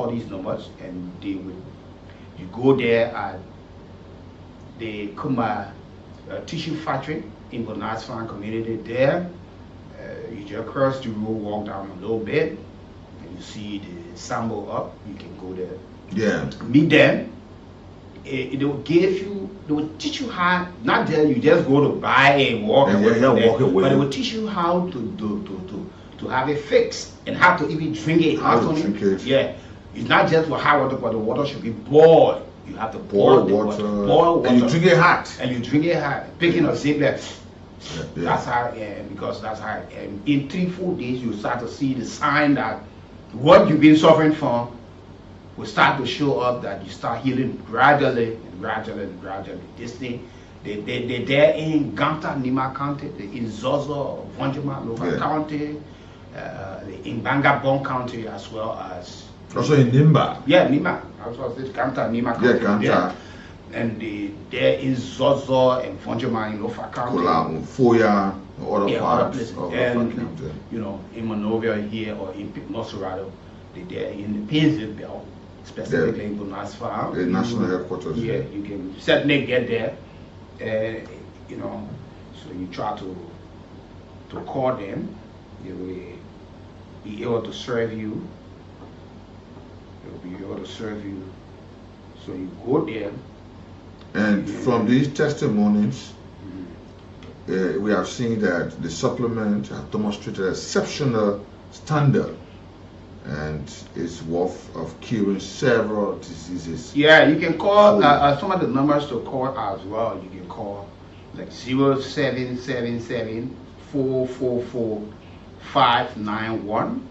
call these numbers, and you go there at the Kuma tissue factory in the Natl community there. You just cross the road, walk down a little bit, and you see the sample up. You can go there. Yeah. Meet them. They will teach you how, not tell you just go to buy and walk away, but they will teach you how to have it fixed and how to even drink it. Yeah, it's not just for hot water, but the water should be boiled. You have to boil water. Boil water. And you drink it hot. Picking a zip there. That's how, because that's how, in 3-4 days you start to see the sign that what you've been suffering from will start to show up, that you start healing gradually. This thing, they're there in Ganta, Nima County, in Zozo, Vonjima, Lofa County, in Bangabong County, as well as also in Nimba. Yeah, Nima. I was saying Ganta, Nima County. Yeah, Ganta. And there is Zozo and Vonjima in Lofa County. Foya, other parts of Lofa County. You know, in Monrovia here or in Nosferatu, they're in the Painesville Belt. Specifically in Bunasfa, the national headquarters. Yeah, you can certainly get there. You know, so you try to call them. They will be able to serve you. They will be able to serve you. So you go there. And from these testimonies, we have seen that the supplement has demonstrated exceptional standard. And it's worth of curing several diseases. Yeah, you can call some of the numbers to call as well. You can call like 0777-444-591.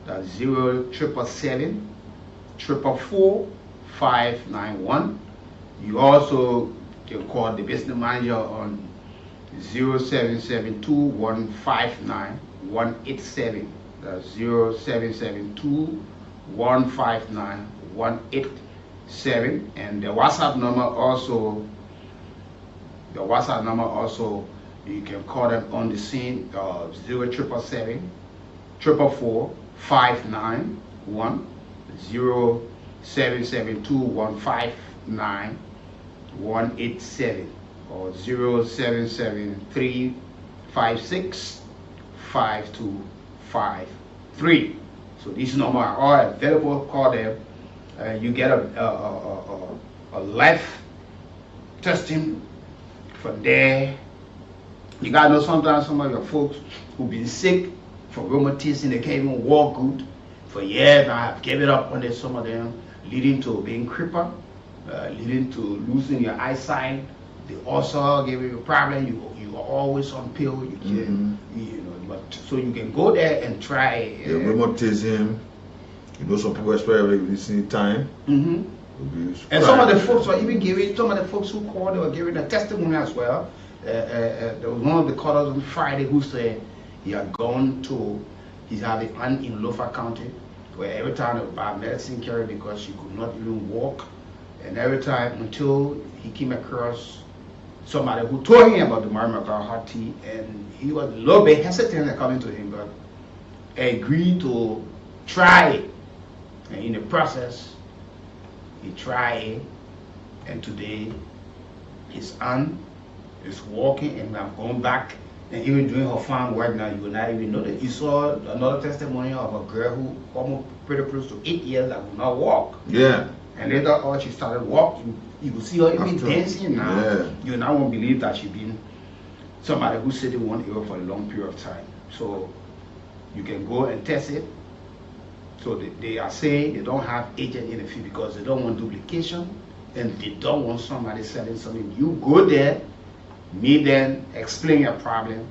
That's 0777-444-591. You also can call the business manager on 0772-159-187. That's 0772-159-187, and the WhatsApp number also. You can call them on the scene. 0777-444-591, 0772-159-187, or 0773-56-5253. So these numbers are all available. Call them. You get a life testing from there. You gotta know sometimes some of your folks who've been sick from rheumatism, they can't even walk good for years. I have given up on some of them, leading to being crippled, leading to losing your eyesight. They also give you a problem. You are always on pill. You can, so you can go there and try. Rheumatism. You know, some people especially listening time. And some of the folks were even giving. Some of the folks who called, they were giving a testimony as well. There was one of the callers on Friday who said he had gone to. He's had an aunt in Lofa County, where every time they would buy medicine carry because she could not even walk, and every time until he came across somebody who told him about the Marimaka hot tea, and he was a little bit hesitant at coming to him, but agreed to try it. And in the process, he tried it, and today his aunt is walking, and I'm going back, and even doing her farm work now, you will not even know that. You saw another testimony of a girl who almost pretty close to 8 years that would not walk. Yeah. And later on, she started walking. You will see her even dancing now. Yeah. You now won't believe that she's been somebody who said they want to for a long period of time. So you can go and test it. So they are saying they don't have agent in the field because they don't want duplication and they don't want somebody selling something. You go there, meet them, explain your problem.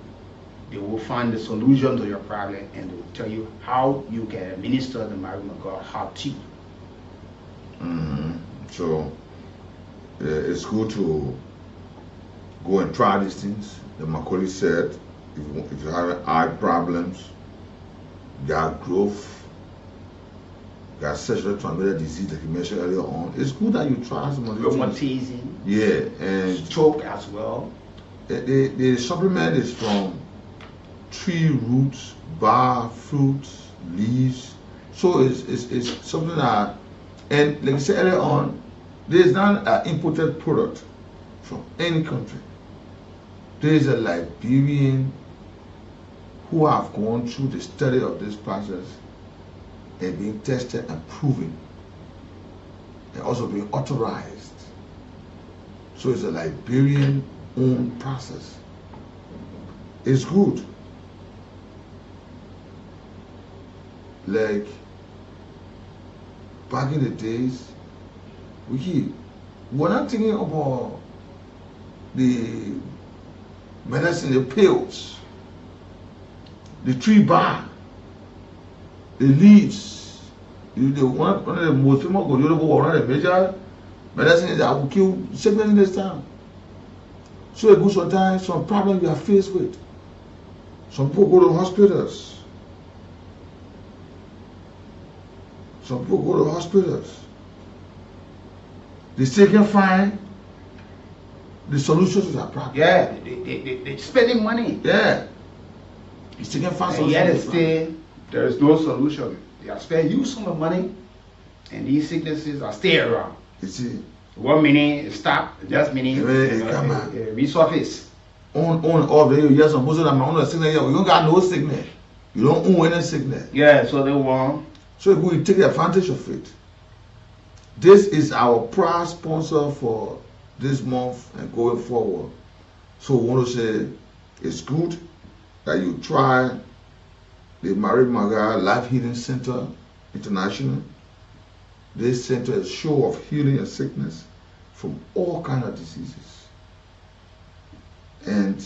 They will find the solution to your problem and they will tell you how you can administer the Marimaka hot tea. So it's good to go and try these things. The Macaulay said, if you have eye problems, you got growth, you got sexually transmitted disease that you mentioned earlier on, it's good that you try some of these rheumatism, and stroke as well. The supplement is from tree roots, bark, fruits, leaves. So it's something that And like I said earlier on, there is not an imported product from any country. There is a Liberian who have gone through the study of this process and being tested and proven, and also being authorized. So it's a Liberian owned process. It's good. Like back in the days, we're not thinking about the medicine, the pills, the tree bark, the leaves. One of the most famous, one of the major medicines that will kill sickness in this town. So it goes sometimes some problems you are faced with. Some people go to hospitals. Some people go to hospitals. They still can find the solutions to that problem. Yeah, they're spending money. Yeah. You still can find solutions. Yet there is no solution. They are spending huge sum of money, and these sicknesses are still around. You see? 1 minute it stop, just minute resurface. On off there, you have some most of them on sickness. You don't got no sickness. You don't own any sickness. Yeah, so they want. So we take advantage of it. This is our proud sponsor for this month and going forward. So we want to say it's good that you try the Mary Maga Life Healing Center International. This center is a show of healing and sickness from all kinds of diseases. And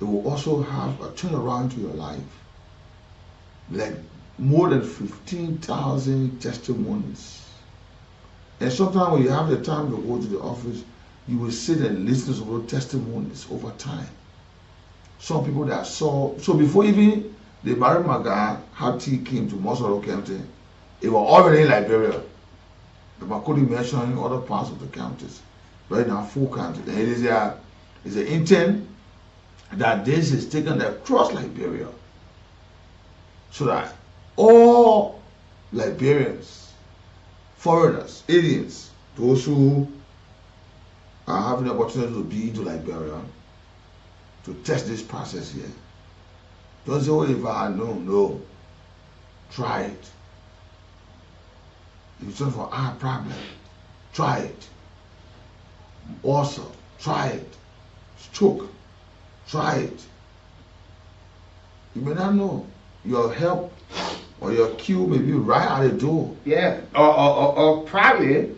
it will also have a turnaround to your life. Like more than 15,000 testimonies. And sometimes when you have the time to go to the office, you will sit and listen to those testimonies over time. Some people that saw, so before even the Barry Maga Hati came to Mosoro County, it was already in Liberia. The Makodi mentioned other parts of the counties, right now 4 counties. And it is an intent that this is taken across Liberia, so that all Liberians, foreigners, aliens, those who are having the opportunity to be to Liberia, to test this process here. Don't say, oh, if I know, no. Try it. If it's not for our problem, try it. Also, try it. Stroke, try it. You may not know. Your help or your cue may be right at the door. Yeah, or probably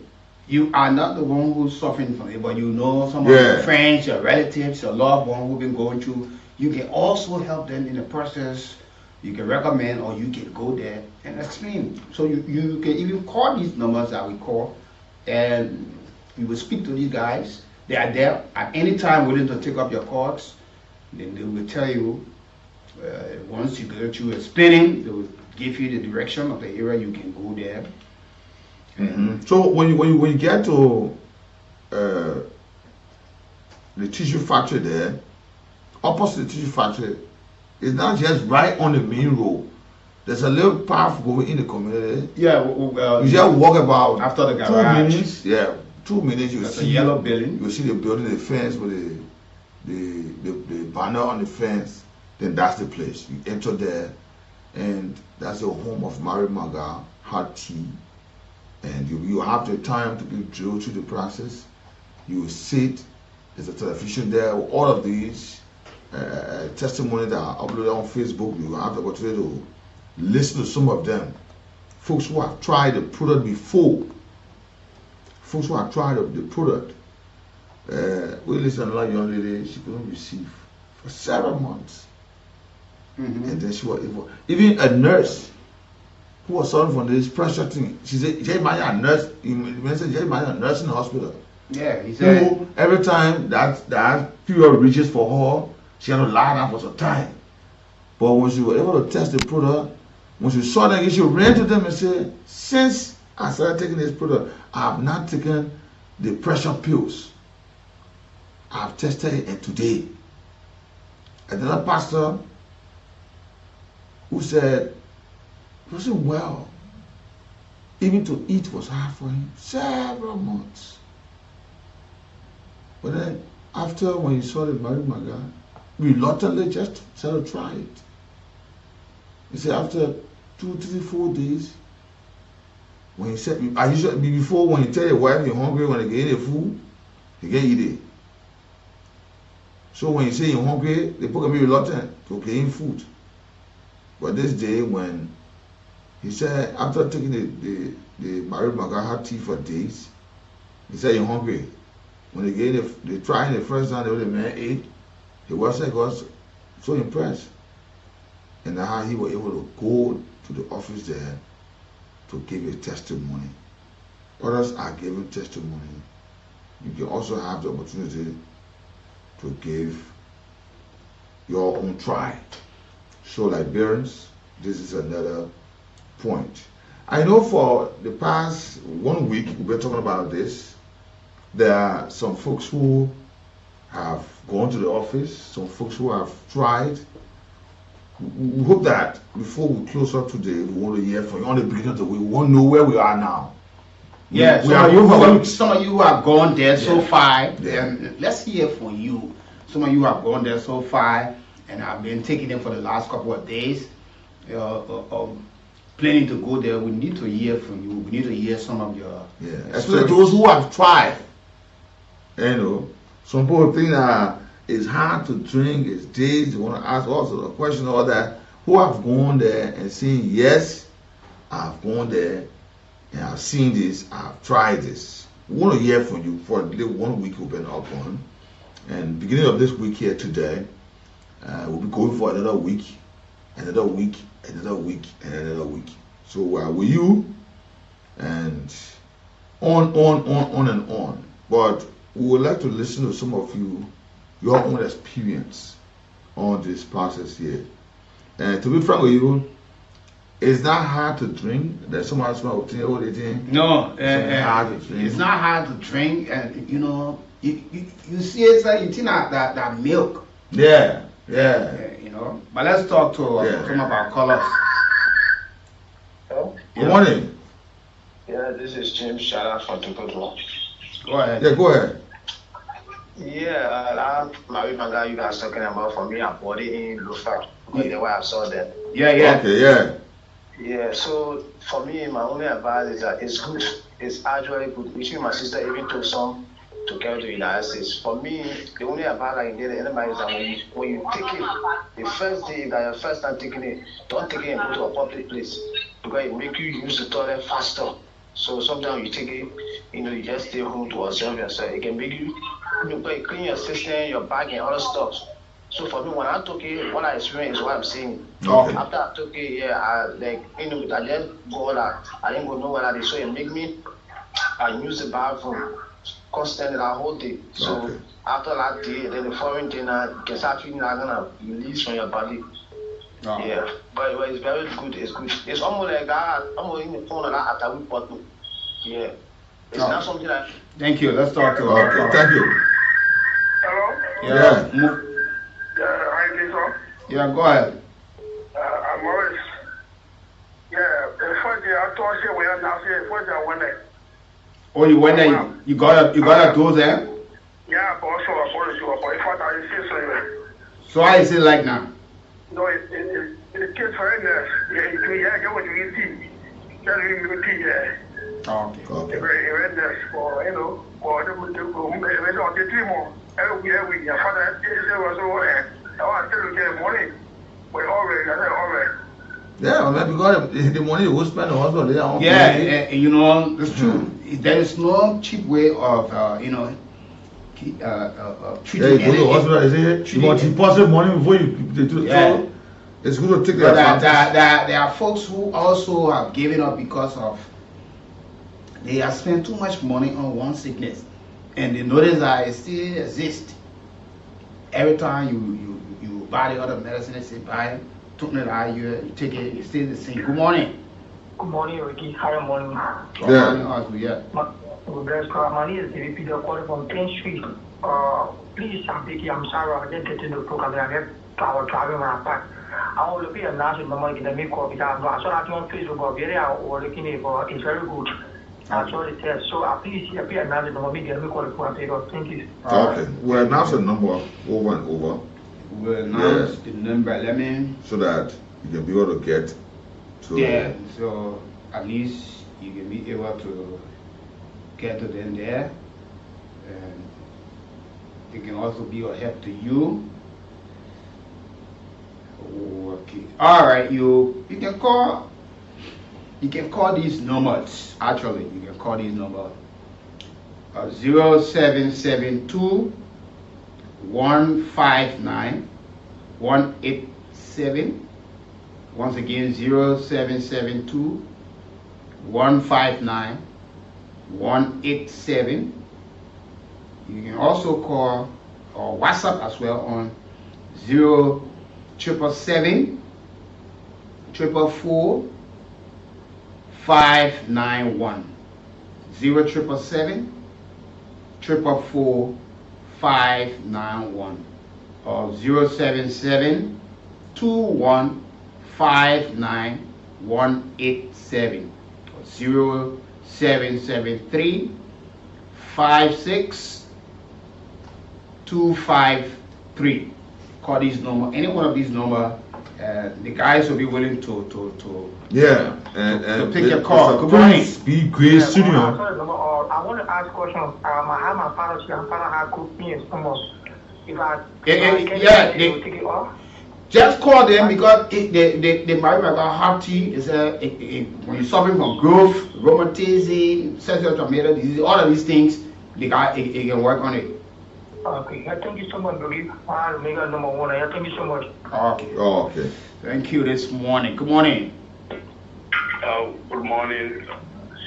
you are not the one who's suffering from it, but you know some of your friends, your relatives, your loved one who've been going through. You can also help them in the process. You can recommend, or you can go there and explain. So you can even call these numbers that we call, and you will speak to these guys. They are there at any time willing to take up your calls. Then they will tell you, once you go through explaining, they will give you the direction of the area you can go there. So when you get to the tissue factory there, opposite the tissue factory, it's not just right on the main road. There's a little path going in the community. Yeah, you just walk about after the garage. 2 minutes. Yeah, 2 minutes. You see a yellow building. You see the building, the fence with the banner on the fence. Then that's the place. You enter there, and that's the home of Mary Maga Hard Tea. And you have the time to be drilled through the process. You will sit. There's a television there. All of these testimonies that are uploaded on Facebook, you have the opportunity to listen to some of them. Folks who have tried the product before. Folks who have tried the product. We listen to another young lady, she couldn't receive for several months. And then she was even a nurse who was suffering from this pressure thing. She said, "Jay Maya, a nurse." He said, "Jay Maya, a nurse in the hospital." Yeah, he said. Who, every time that period reaches for her, she had to lie down for some time. But when she was able to test the product, when she saw that, she ran to them and said, "Since I started taking this product, I have not taken the pressure pills. I have tested it, and today." Another pastor who said, "Wasn't well. Even to eat was hard for him. Several months. But then, after when he saw the Maga, reluctantly just said to try it. He said after 2, 3, 4 days, when he said, before when you tell your wife you're hungry, when they get the food, you can eat it. So when you say you're hungry, they put be reluctant to getting food. But this day when he said after taking the married Maga had tea for days, he said you're hungry. When they tried the first time the man ate, he was so impressed. And how he was able to go to the office there to give a testimony. Others are giving testimony. You can also have the opportunity to give your own try. So Liberians, this is another point. I know for the past 1 week, we've been talking about this. There are some folks who have gone to the office, some folks who have tried. We hope that before we close up today, we want to hear from you on the beginning of the week. We want to know where we are now. Yeah, some of you who have gone there so far, and let's hear from you. Some of you have gone there so far, and I've been taking them for the last couple of days. Planning to go there. We need to hear from you. We need to hear some of your especially those who have tried. You know, some people think that it's hard to drink, it's days, they want to ask all sorts of questions, all that. Who have gone there and seen, yes, I've gone there and I've seen this, I've tried this. We want to hear from you for the 1 week we've been up on. And beginning of this week here today, we'll be going for another week, another week, another week, and another week. So with you, and on and on. But we would like to listen to some of you, your own experience on this process here. And to be frank with you, it's not hard to drink. There's some other small thing, what they think. No, it's not hard to drink, and you know, you see it's like you think that milk. Yeah. You know. But let's talk to some of our callers. Hello? Good morning. Yeah, this is James Shara from Tokoto. Go ahead. Yeah, go ahead. Yeah, that Marie Manga you guys talking about for me, I bought it in Lufa. The way I saw them. Yeah. Okay, yeah. Yeah, so for me, my only advice is that it's good. It's actually good. Which my sister even took some to carry to the United States. For me, the only advice I can get anybody is that when you take it, the first day that your first time taking it, don't take it and go to a public place because it make you use the toilet faster. So sometimes you take it, you just stay home to observe yourself. It can make you, clean your system, your bag, and other stuff. So for me, when I took it, what I experienced is what I'm saying. Okay. After I took it, I just go that I didn't go nowhere like this. So it make me, I use the bathroom constantly that whole day. So after that day, then the foreign thing, you can start feeling like gonna release from your body. Yeah, but it's very good. It's good. It's almost like I'm in the corner at a week bottle. Yeah, it's not something that. Thank you. Let's talk to. Okay, thank you. Hello? Yeah. Hi, Jason. Yeah, go ahead. I'm always. Yeah, the first day I thought she went now. The first day I went there. Oh, you went there. You got a dose there. Yeah, but also I bought it too. But if I see so. So how is it like now? No, it's kids for in there. Yeah, get what you eat. Tell me tea. Yeah. Okay. Very nice for for the 3 more. Every your father was over. I want to get money. We already. Yeah, man, because the money we spend on hospital, they are yeah, you know, it's true. There is no cheap way of treating you go to hospital, you want to deposit money before you do it. So it's good to take that. There are folks who also have given up because of they have spent too much money on one sickness, and they notice that it still exists. Every time you buy the other medicine, they say buy it, you take it, it's still the same. Good morning. Good morning, Ricky. Hi, morning. My name is David Peter calling from 10th Street. Please, I'm sorry, I didn't get to the program. I was driving my back. I will be a national number get a make copy. I saw that on Facebook very or looking for it's very good. I saw it there. So I please appear another number get a make copy. Thank you. Okay. We'll announce the number over and over. We'll announce the number. Let me. So that you can be able to get to. Yeah. So at least you can be able to get to them there, and it can also be a help to you. Okay. All right. You can call. You can call these numbers. Actually, you can call these numbers. 0772 159 187. Once again, 0772 159 187. You can also call or WhatsApp as well on 0777 444 591. 0777 444 591 or 077 2159 187 or 0773 56 253. Call these number, any one of these number. The guys will be willing to pick your call. Good morning. Be great studio. I want to ask questions. I have my father here. My father had cooked me and almost. If I take it off. Just call them because they might have a heart tea. When you're suffering from growth, rheumatism, sensory tomato disease, all of these things, the guy it can work on it. Okay, thank you so much, Boogie. I'll make a number one. Thank you so much. Okay. Oh, okay. Thank you this morning. Good morning. Good morning,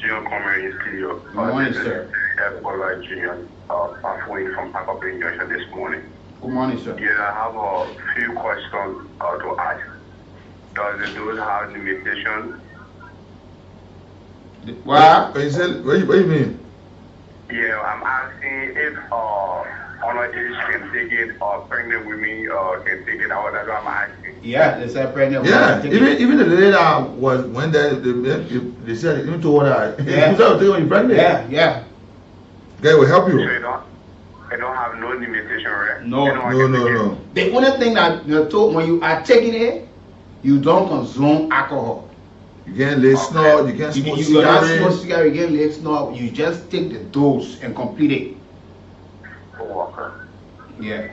Senior Comrade in Studio. Good morning, sir. Ebola Junior, halfway from Papa Junction this morning. Good morning, sir. Yeah, I have a few questions to ask. Does the dose have limitation? What? What you mean? Yeah, I'm asking if underage can take it or pregnant women can take it. That's what I'm asking. Yeah, they said pregnant. Yeah, even the lady that was when they said even told her, yeah, when you're pregnant. Yeah. They will help you. So they don't have no limitation, right? No. The only thing that you're told when you are taking it, you don't consume alcohol. You can't lay snort, you can't smoke cigarette. You can't smoke cigarette, you can't lay snort. You just take the dose and complete it. Oh, okay. Yeah.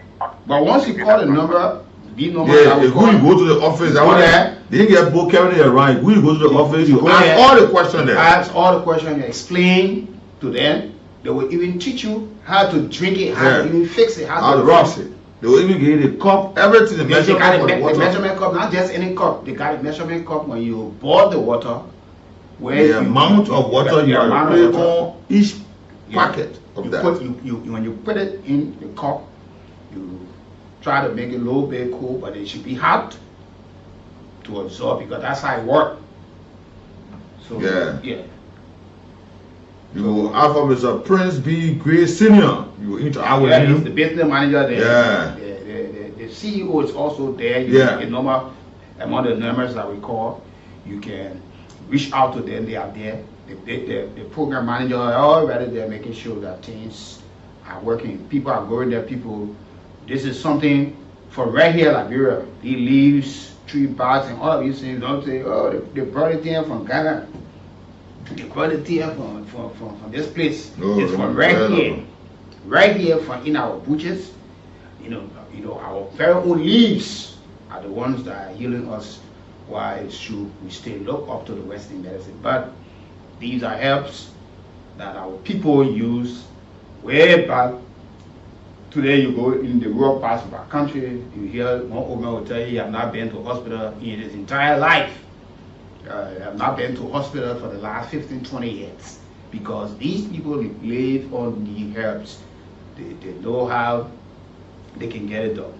But once you call the number, the number yeah, if you go to the office, they didn't get both carrying it around. If you go to the office, you ask all the questions there. Ask all the questions, you explain to them. They will even teach you how to drink it, how to even fix it, how to rub it. They will even give you the cup, everything, the measurement cup. The measurement cup, not just any cup. They got a measurement cup when you boil the water. The amount of water you are putting on each packet of that. When you put it in the cup, you try to make it a little bit cool, but it should be hot to absorb because that's how it works. So yeah. You will offer Mr. Prince B. Gray Senior. You will interact with him. He's the business manager there. Yeah. The CEO is also there. A number among the numbers that we call. You can reach out to them. They are there. The program manager are already there, making sure that things are working. People are going there. This is something for right here, Liberia. The leaves, tree barks, and all of these things. Don't say, oh, they brought it in from Ghana. The quality from this place is from right here from in our bushes. You know our very own leaves are the ones that are healing us. Why should we stay look up to the Western medicine? But these are herbs that our people use way back. Today you go in the rural parts of our country, you hear one woman will tell you he have not been to hospital in his entire life. I've not been to hospital for the last 15-20 years because these people live on the herbs. They know how they can get it done.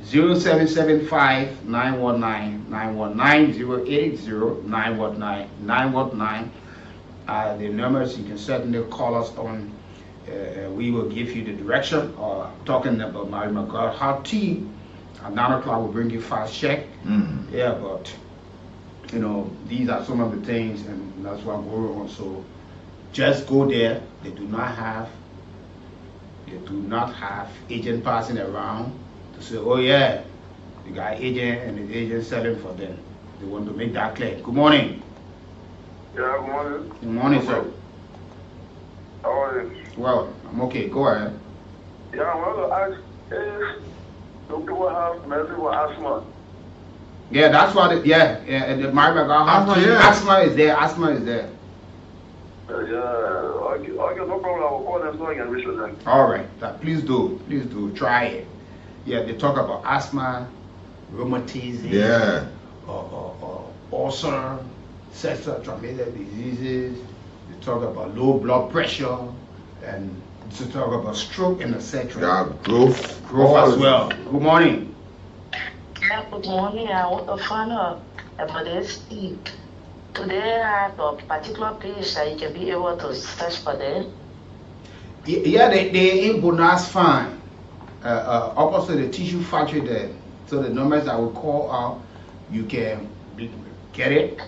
0775 919 919 080 919 919 the numbers. You can certainly call us on. We will give you the direction. Talking about Mary McGraw, how tea At 9 o'clock, we'll bring you fast check. Yeah, but you know, these are some of the things, and that's what I'm going on. So just go there. They do not have agent passing around to say, oh yeah, you got agent and the agent selling for them. They want to make that clear. Good morning. Yeah, good morning. Good morning, sir. How are you? Well, I'm okay. Go ahead. Yeah, I want to ask if the people have medical asthma. Yeah, that's what it, and the Mary asthma is there. Asthma is there. Okay, no problem. I will call them so I can reach them. All right, please do try it. Yeah, they talk about asthma, rheumatism, or ulcer, sexual transmitted diseases. They talk about low blood pressure, and to talk about stroke and etc. Yeah, growth as well. Good morning. Yeah, good morning. I want to find out about this. Today I have a particular place that you can be able to search for them. Yeah, they in Bonus Fine, opposite the tissue factory there. So the numbers I will call out, you can get it.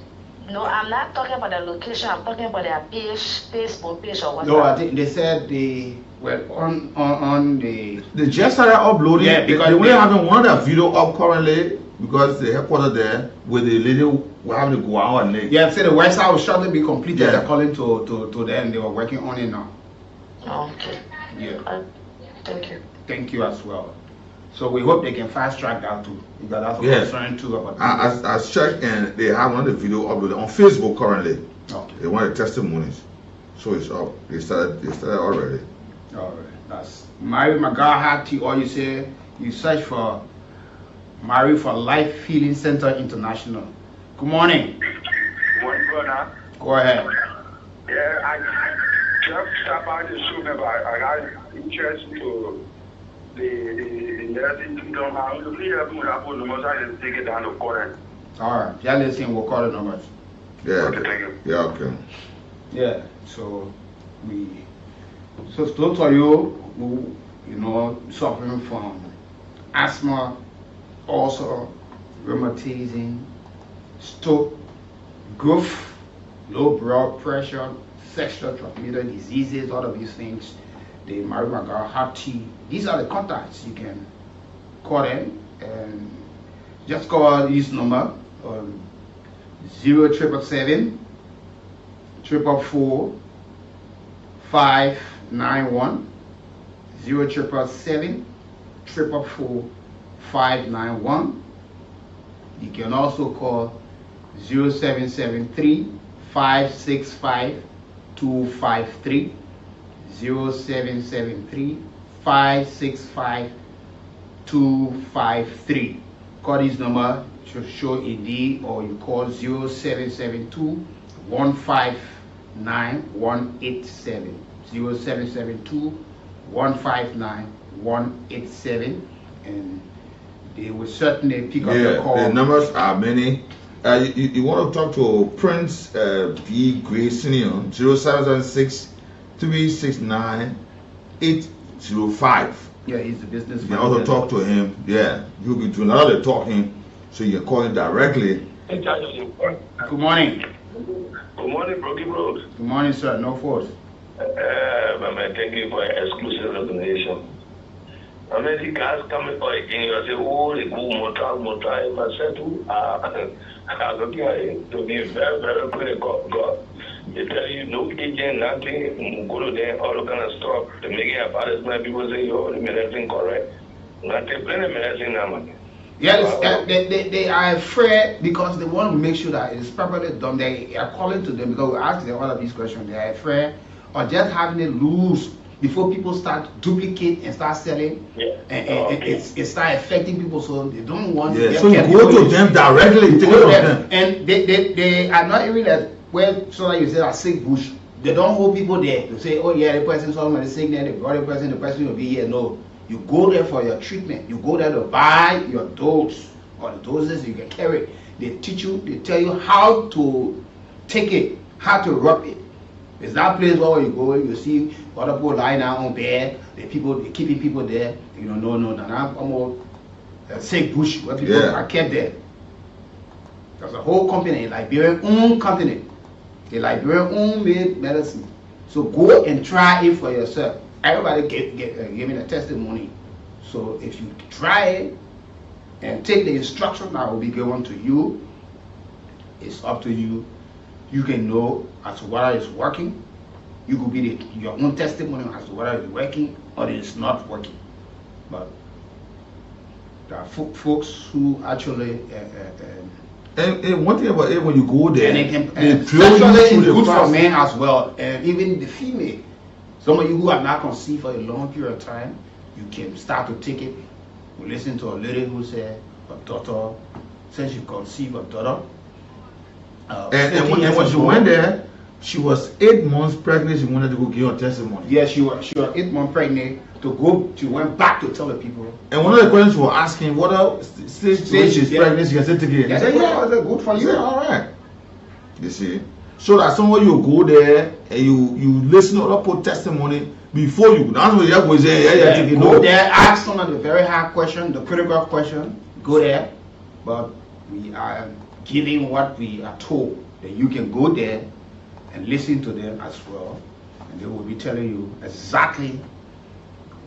No, I'm not talking about the location. I'm talking about their page, Facebook page or whatever. No, I think they said they were on the. They just started uploading. Yeah, because they only having one of the video up currently because the headquarters there with the lady will have to go out and yeah, so the website will shortly be completed according to them. They were working on it now. Okay. Yeah. Thank you. Thank you as well. So we hope they can fast track that too, because that's a concern too about. I checked and they have one of the video uploaded on Facebook currently. Okay. They want the testimonies, so it's up. They started already. All right. That's Mary McGraw-Hattie, or you say you search for Mary for Life Healing Center International. Good morning. Good morning, brother. Go ahead. Yeah, I just about the show, but I got interest into the nursing kingdom. I'm going to be able to put the most I can take it down to court. All right. Yeah, listen, we'll call the numbers. Yeah. Okay, thank you. Yeah. Okay. Yeah. So those of you who suffering from asthma, also rheumatism, stroke, growth, low blood pressure, sexual transmitted diseases, all of these things, the Mary McGraw-Hattie, these are the contacts. You can call them and just call this number 0777 444 591 0777 444 591. You can also call 0773 565 253 0773 565 253. Call this number to show indeed, or you call 0772 159 187 0772 159 187, and they will certainly pick up your call. The numbers are many. You want to talk to Prince V. Gray Senior, 0776 369 805. Yeah, he's the business. You can also talk to him. Yeah, you'll be doing a lot of talking, so you can call him directly. Good morning. Good morning, Brookie Bros. Good morning, sir. No force. Thank you for your exclusive recognition. I mean, the guys coming for again, you say, oh, they go motor, if I said to, I'm looking to be very, very good God. They tell you no agent, nothing, go to them, all kind of stuff. They make it about it, people say, yo, the medicine correct. Not they play the medicine now, man. Yes, they are afraid because they want to make sure that it is properly done. They are calling to them because we ask them all of these questions. They are afraid or just having it loose before people start duplicate and start selling, and it start affecting people, so they don't want to. So you go to them directly, and they are not even like where so like you said a sick bush. They don't hold people there to say, oh yeah, the person's somebody sick there, the person will be here. No, you go there for your treatment. You go there to buy your dose or the doses you can carry. They teach you, they tell you how to take it, how to rub it. It's that place where you go, you see other people lying down on bed, the people, they keeping people there. No. Sick Bush, where people are kept there. There's a whole company, a Liberian owned company. A Liberian owned made medicine. So go and try it for yourself. Everybody giving a testimony. So if you try it and take the instruction that will be given to you, it's up to you. You can know as to whether it's working. You could be your own testimony as to whether it's working or it's not working. But there are folks who actually and one thing about it, when you go there, and sexually it's good for men as well, and even the female. Some of you who have not conceived for a long period of time, you can start to take it. We listen to a lady who said her daughter, since she conceived her daughter. And when she went there, she was 8 months pregnant. She wanted to go give her testimony. Yes, she was 8 months pregnant to go. She went back to tell the people. And one of the questions we were asking, what else stage she's pregnant, she can say again. They said, yeah, that's good for you. Said, all right. You see, so that somewhere you go there and you listen to other people's testimony before you. That's what you're going to say. Go there, ask some of the very hard question, the critical question. Go there, but we are giving what we are told that you can go there and listen to them as well, and they will be telling you exactly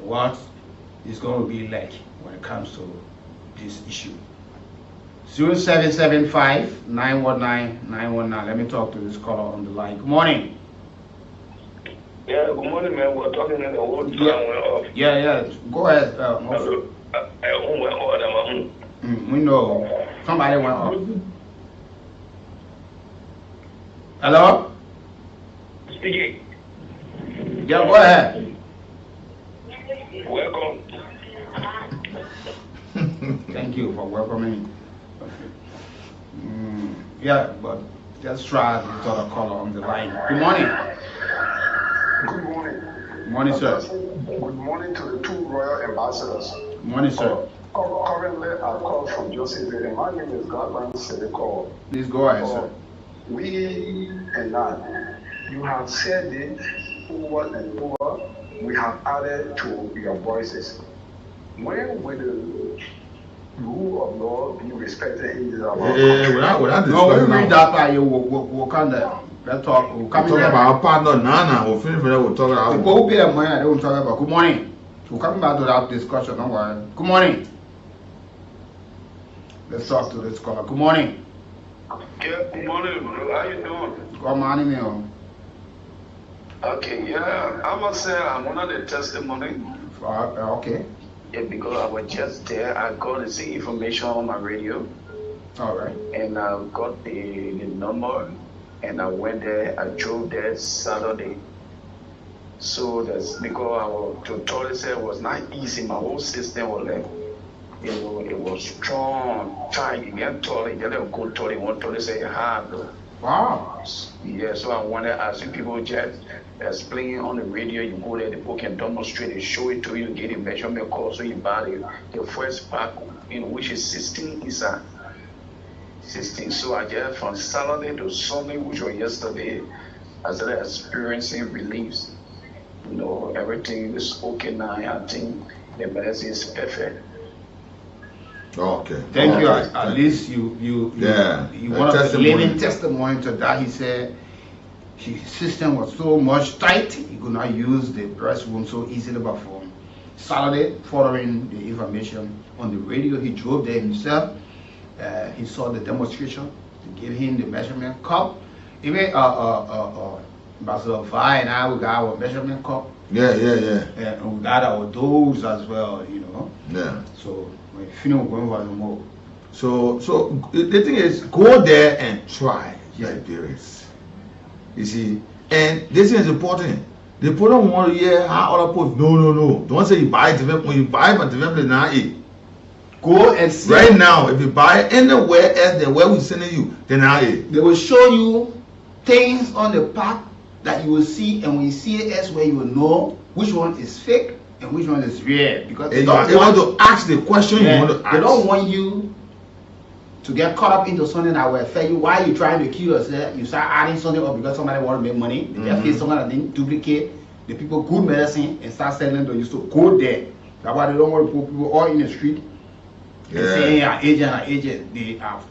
what it's going to be like when it comes to this issue. 0775-919-919. Let me talk to this caller on the line. Good morning. Yeah, good morning, man. We're talking in the whole time went off. Yeah. Go ahead. We know. Somebody went off. Hello? Speaking. Yeah, go ahead. Welcome. Thank you for welcoming. Yeah, but just try to talk a caller on the line. Good morning. Good morning. Good morning, sir. Good morning to the two royal ambassadors. Good morning, sir. Currently, I call from Josephine. My name is Godwin Sedeko. Please go ahead, sir. We and I, you have said it over and over. We have added to your voices. When will the rule of law be respected in our country? Without no, we read that part. We'll come there. Let's talk. We'll come about our partner Nana. We'll finish with that. We'll talk about. People who pay their money, they won't talk about. Good morning. We'll come back to that discussion. Don't worry. Good morning. Let's talk to this caller. Good morning. Yeah, good morning, bro. How you doing? Good morning, man. Okay, yeah. I must say I'm one of the testimony. Okay. Yeah, because I was just there. I got to see information on my radio. All right. And I got the number, and I went there. I drove there Saturday. So that's because our tutorial said it was not easy. My whole system was like, it was strong. Trying to get toilet, you don't go toilet. One toilet say hard. Wow. Yeah, so I wanted to ask you people just explain on the radio. You go there, the people can demonstrate and show it to you, get a measurement call, so you buy the first pack, which is 16 inside. 16. So I just from Saturday to Sunday, which was yesterday, I started experiencing reliefs. Everything is okay now. I think the medicine is perfect. Okay. Thank you. At least you want a living testimony to that. He said his system was so much tight, he could not use the restroom so easily. But from Saturday, following the information on the radio, he drove there himself. He saw the demonstration. They gave him the measurement cup. Even Ambassador Vi and I, we got our measurement cup. Yeah. And we got our dose as well, Yeah. So we're feeling going for more. So the thing is, go there and try your experience. You see, and this is important. The people don't want to hear how other people. No. Don't say you buy it when you buy it, but the now it. Go and see. Right now, if you buy it anywhere else than where we're sending you, then now it. They will show you things on the pack that you will see, and when you see it elsewhere, you will know which one is fake and which one is real. Because they don't want to ask the question you want to ask. They don't want you to get caught up into something that will affect you. Why are you trying to kill yourself? You start adding something up because somebody want to make money. They just feel somebody that didn't duplicate the people good medicine and start selling to you. So go there. That's why they don't want to put people all in the street And saying an agent, they are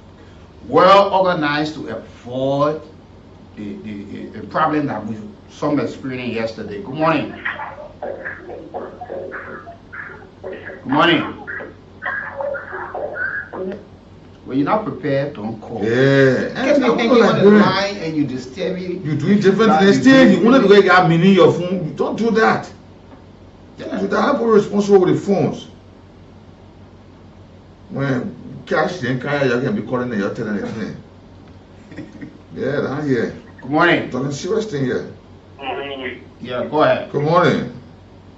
well organized to avoid the problem that we some experienced yesterday. Good morning. Good morning. When you're not prepared, don't call. Yeah. Get me hanging on the line and you disturb me. You doing different things. You want to get money your phone. You don't do that. Yeah. So that people responsible with the phones. When cash then carry, you can be calling and you're telling it. Yeah, that's here. Good morning. Talking serious thing here. Yeah, go ahead. Good morning.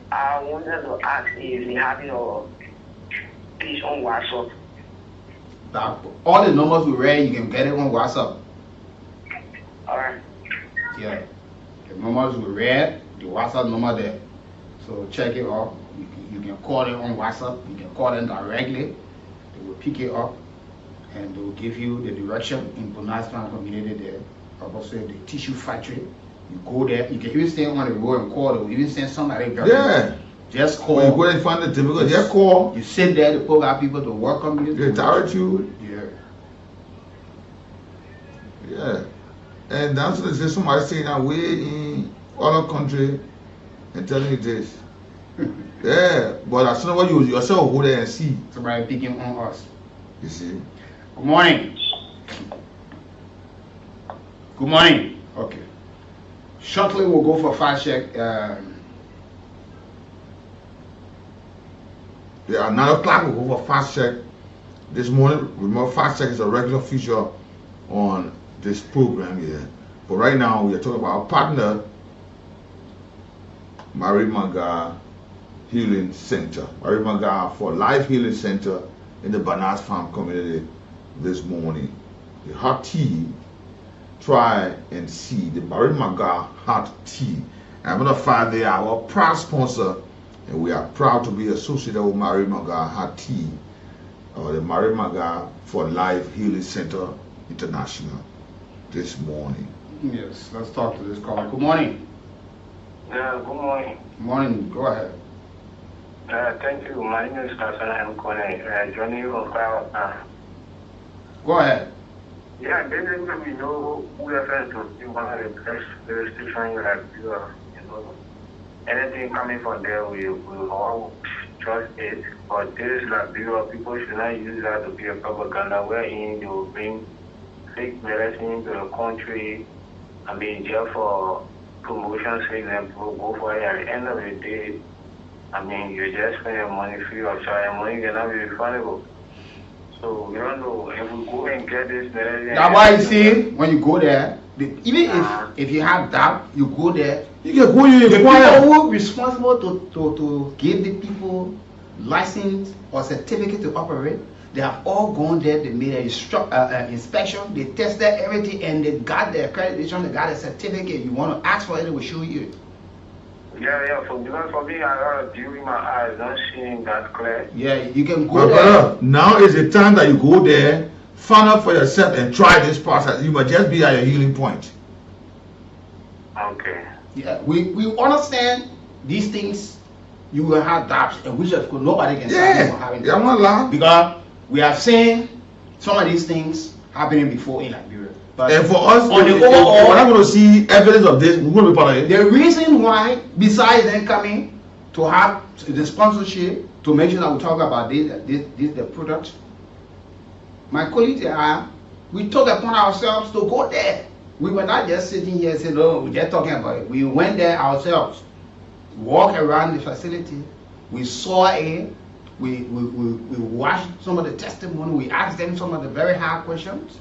I wanted to ask if you have your page on WhatsApp. All the numbers we read, you can get it on WhatsApp. Alright. Yeah. The numbers we read, the WhatsApp number there. So check it out. You can call it on WhatsApp. You can call them directly. They will pick it up and they will give you the direction in Bonaz Farm community there. Also the tissue factory. You go there. You can even stay on the road and call. They will even send somebody. Yeah. Just call. When you go and find the difficult, just call. You sit there, the program people to welcome you. They direct you. Yeah. Yeah. And that's what there's somebody saying that way in other country and telling you this. Yeah. But as soon as you yourself go there and see. Somebody picking on us. You see. Good morning. Good morning. Okay. Shortly we'll go for fast check. Yeah, 9 o'clock we'll go for fast check. This morning, remember, fast check is a regular feature on this program here. But right now, we are talking about our partner, Mary Maga Healing Center. Mary Maga for Life Healing Center in the Bonaz Farm community this morning. The hot tea, try and see the Mary Maga hot tea. I'm going to find they are our proud sponsor. And we are proud to be associated with Mary Maga Hot Tea, the Mary Maga for Life Healing Center International this morning. Yes, let's talk to this caller. Good morning. Good morning. Good morning. Go ahead. Thank you. My name is Kasana. I'm calling. Joining you from Crowd. Go ahead. Yeah, basically we know who refers to you one of the best restrictions you have. You know. Anything coming from there, we will all trust it. But this is like people should not use that to be a propaganda wherein they will bring fake medicine into the country. I mean, just for promotion's sake, then people go for it. At the end of the day, I mean, you just spend your money free of charge, and money cannot be refundable. So we don't know if we go and get this medicine. That's why you see, when you go there, even if you have doubt, you go there. You can go in the people who are responsible to give the people license or certificate to operate, they have all gone there. They made an inspection, they tested everything, and they got the accreditation, they got a certificate. You want to ask for it, they will show you. Yeah. Because for me, I got to deal with my eyes, not seeing that clear. Yeah, you can go there. Now is the time that you go there, find out for yourself, and try this process. You must just be at your healing point. Okay. Yeah, we understand these things. You will have doubts, and we just nobody can stop you from having doubts. Because we have seen some of these things happening before in Liberia. But and for us, on the overall, we're not going to see evidence of this. We're going to be part of it. The reason why, besides them coming to have the sponsorship to make sure that we talk about the product, my colleagues and I, we took upon ourselves to go there. We were not just sitting here saying, "No, we're just talking about it." We went there ourselves, walked around the facility, we saw it, we watched some of the testimony, we asked them some of the very hard questions,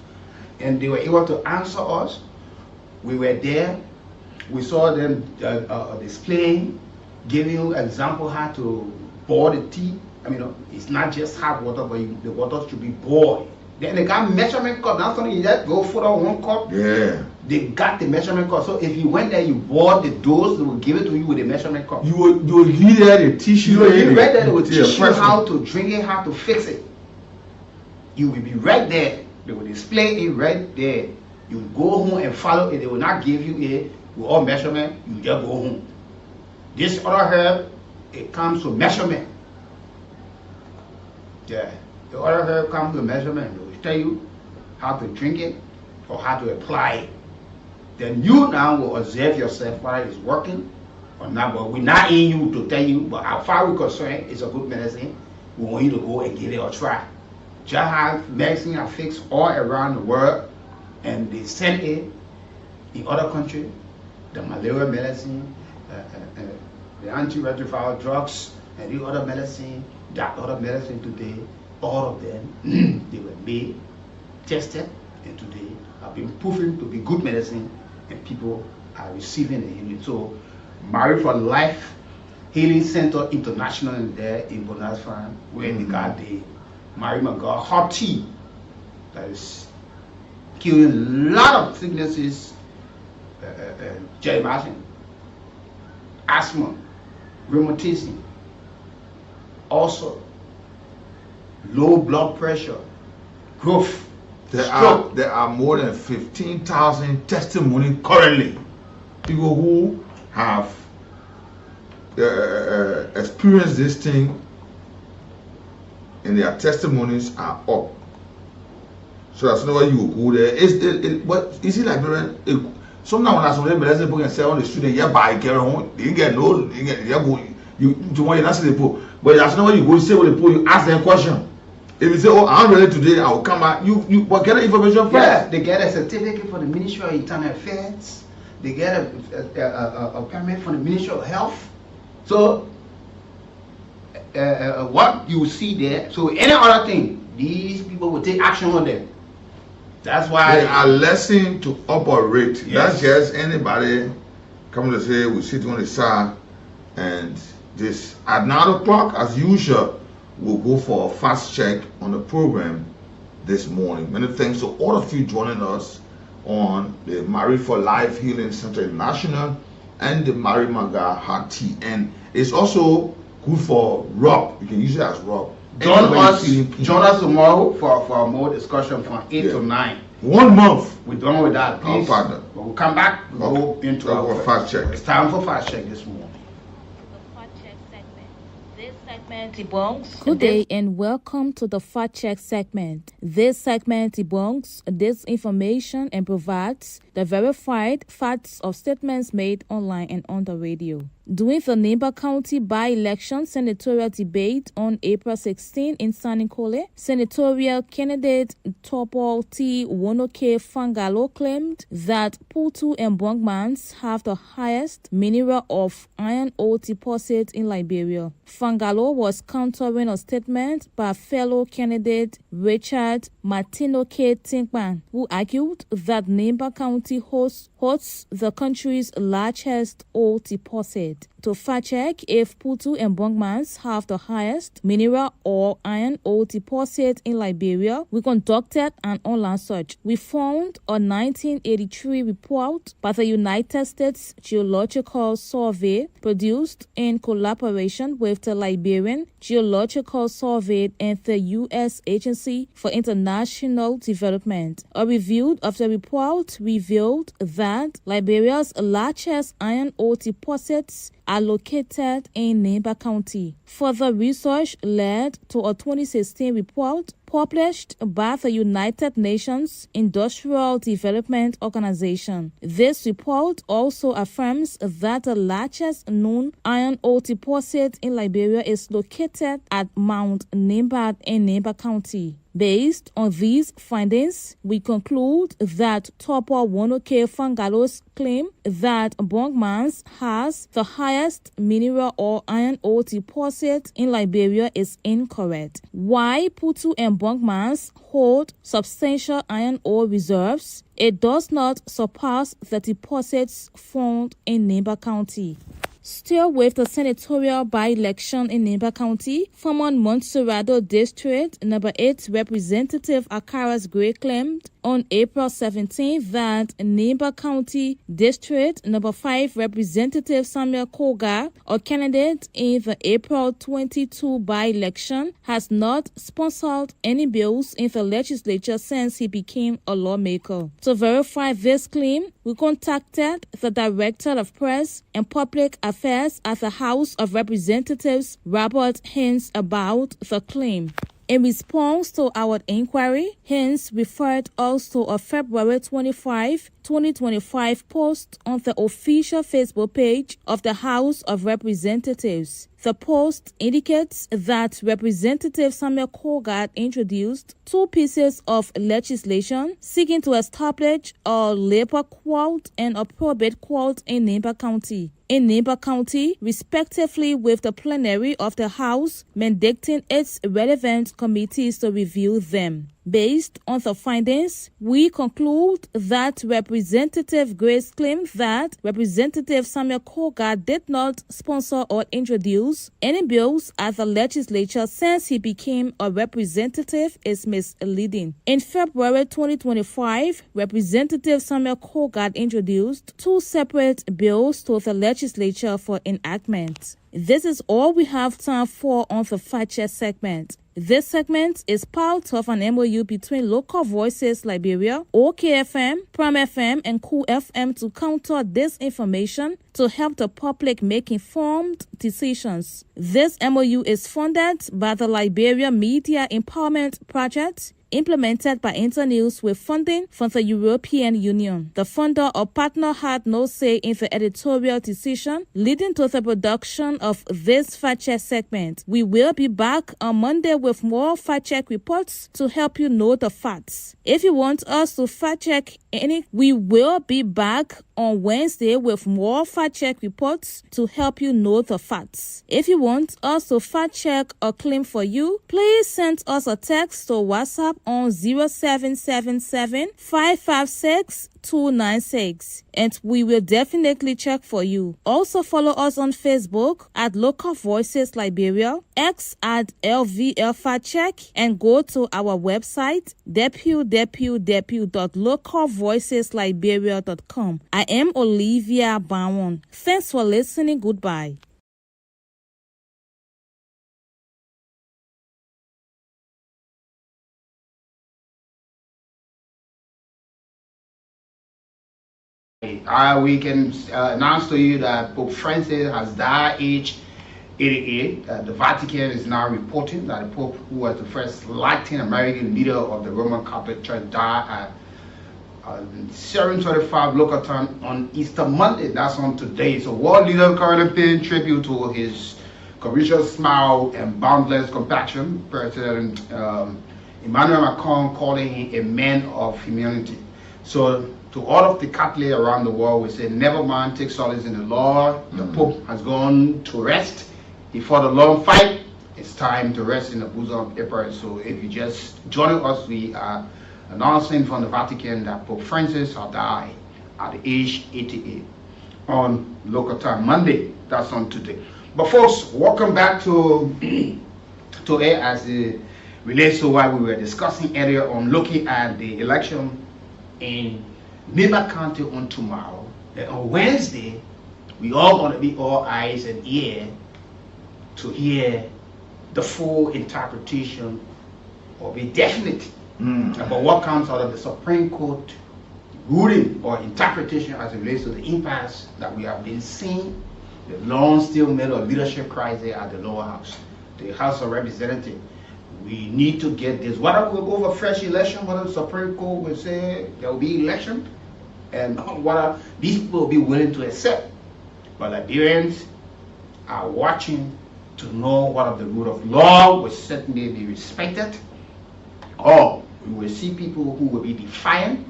and they were able to answer us. We were there, we saw them displaying, giving you example how to boil the tea. I mean, it's not just hot water, but the water should be boiled. Then they got measurement cup. That's something you just go for 1 cup. Yeah. They got the measurement cup. So if you went there, you bought the dose, they will give it to you with a measurement cup. You will read there the tissue. You will read there, they will teach you how to drink it, how to fix it. You will be right there. They will display it right there. You will go home and follow it. They will not give you it with all measurement. You just go home. This other herb, it comes to measurement. Yeah. The other herb comes with measurement. It will tell you how to drink it or how to apply it. Then you now will observe yourself whether it's working or not. But we're not in you to tell you, but how far we're concerned, it's a good medicine. We want you to go and give it a try. Just have medicine are fixed all around the world, and they send it in other countries. The malaria medicine, the antiretroviral drugs, and the other medicine, that other medicine today, all of them, they were made, tested, and today have been proven to be good medicine, and people are receiving the healing. So, Married for Life Healing Center International there in Bonaz Farm, where they got the Mary McGraw hot tea that is killing a lot of sicknesses, asthma, rheumatism, also low blood pressure, growth. There are more than 15,000 testimonies currently. People who have experienced this thing, and their testimonies are up. So that's not why you go there. But is it like sometimes when I saw them, let's book and sell on the street, yeah, buy carry home. They get no, they go. You want to answer the pool, but that's not why you go say with the pool. You ask them question. If you say, "Oh, I'm ready today," I will come back. You get the information first. Yeah, they get a certificate from the Ministry of Internal Affairs. They get a permit from the Ministry of Health. So, what you see there, so any other thing, these people will take action on them. That's why they are lesson to operate. Yes. That's just anybody coming to say we sit on the side and this at 9 o'clock as usual. We'll go for a fast check on the program this morning. Many thanks to all of you joining us on the Married for Life Healing Center International and the Mary McGraw hot tea. And it's also good for rub. You can use it as rub. Join us tomorrow for more discussion from 8 to 9. 1 month. We're done with that. Please. We'll come back. We'll go into our fast check. It's time for fast check this morning. Good day and welcome to the Fact Check segment. This segment debunks disinformation and provides the verified facts of statements made online and on the radio. During the Nimba County by-election senatorial debate on April 16 in San Nicola, senatorial candidate Topol T. Wonoke Fangalo claimed that Putu and Bongmans have the highest mineral of iron ore deposit in Liberia. Fangalo was countering a statement by fellow candidate Richard Matinoke Tinkman, who argued that Nimba County hosts the country's largest ore deposit. To fact check if Putu and Bongmans have the highest mineral or iron ore deposit in Liberia, we conducted an online search. We found a 1983 report by the United States Geological Survey produced in collaboration with the Liberian Geological Survey and the U.S. Agency for International Development. A review of the report revealed that Liberia's largest iron ore deposits are located in Nimba County. Further research led to a 2016 report published by the United Nations Industrial Development Organization. This report also affirms that the largest known iron ore deposit in Liberia is located at Mount Nimba in Nimba County. Based on these findings, we conclude that Topo Wonoke Fangalo's claim that Bongmans has the highest mineral or iron ore deposit in Liberia is incorrect. Why Putu and Bongmans hold substantial iron ore reserves, it does not surpass the deposits found in Nimba County. Still with the senatorial by-election in Nimba County, former Montserrado District number 8 Representative Akaras Gray claimed on April 17 that Nimba County District number 5 Representative Samuel Koga, a candidate in the April 22 by-election, has not sponsored any bills in the legislature since he became a lawmaker. To verify this claim, we contacted the Director of Press and Public Affairs at the House of Representatives, Robert Hines, about the claim. In response to our inquiry, Hens referred us to a February 25, 2025 post on the official Facebook page of the House of Representatives. The post indicates that Representative Samuel Colgard introduced 2 pieces of legislation seeking to establish a labor court and a probate court in Nimba County. In Nimba County, respectively, with the plenary of the House mandating its relevant committees to review them. Based on the findings, we conclude that Representative Grace claimed that Representative Samuel Colgard did not sponsor or introduce any bills at the legislature since he became a representative is misleading. In February 2025, Representative Samuel Colgard introduced 2 separate bills to the legislature for enactment. This is all we have time for on the Fact Check segment. This segment is part of an MOU between Local Voices Liberia, OKFM, Prime FM, and Cool FM to counter disinformation to help the public make informed decisions. This MOU is funded by the Liberia Media Empowerment Project, implemented by Internews with funding from the European Union. The funder or partner had no say in the editorial decision, leading to the production of this Fact Check segment. We will be back on Monday with more Fact Check reports to help you know the facts. If you want us to fact check we will be back on Wednesday with more Fact Check reports to help you know the facts. If you want us to fact check a claim for you, please send us a text to WhatsApp on 0777 556 296 and we will definitely check for you. Also follow us on Facebook at Local Voices Liberia, X at LVL Fact Check, and go to our website www.localvoicesliberia.com. I am Olivia Bawon. Thanks for listening. Goodbye. We can announce to you that Pope Francis has died aged 88. The Vatican is now reporting that the Pope, who was the first Latin American leader of the Roman Catholic Church, died at 7:25 local time on Easter Monday. That's on today. So world leaders currently paying tribute to his courageous smile and boundless compassion. President Emmanuel Macron calling him a man of humanity. So to all of the Catholics around the world, we say, never mind, take solace in the Lord. The Pope has gone to rest. He fought a long fight. It's time to rest in the bosom of April. So if you just join us, we are announcing from the Vatican that Pope Francis has died at the age 88 on local time Monday. That's on today. But folks, welcome back to air as it relates to what we were discussing earlier on looking at the election in Nimba County on tomorrow. And on Wednesday, we all going to be all eyes and ear to hear the full interpretation or be definite about what comes out of the Supreme Court ruling or interpretation as it relates to the impasse that we have been seeing, the long still middle of leadership crisis at the lower house, the House of Representatives. We need to get this. Whether we'll go for fresh election, whether the Supreme Court will say there will be election, and whether these people will be willing to accept. But Liberians are watching to know what of the rule of law will certainly be respected, or we will see people who will be defiant,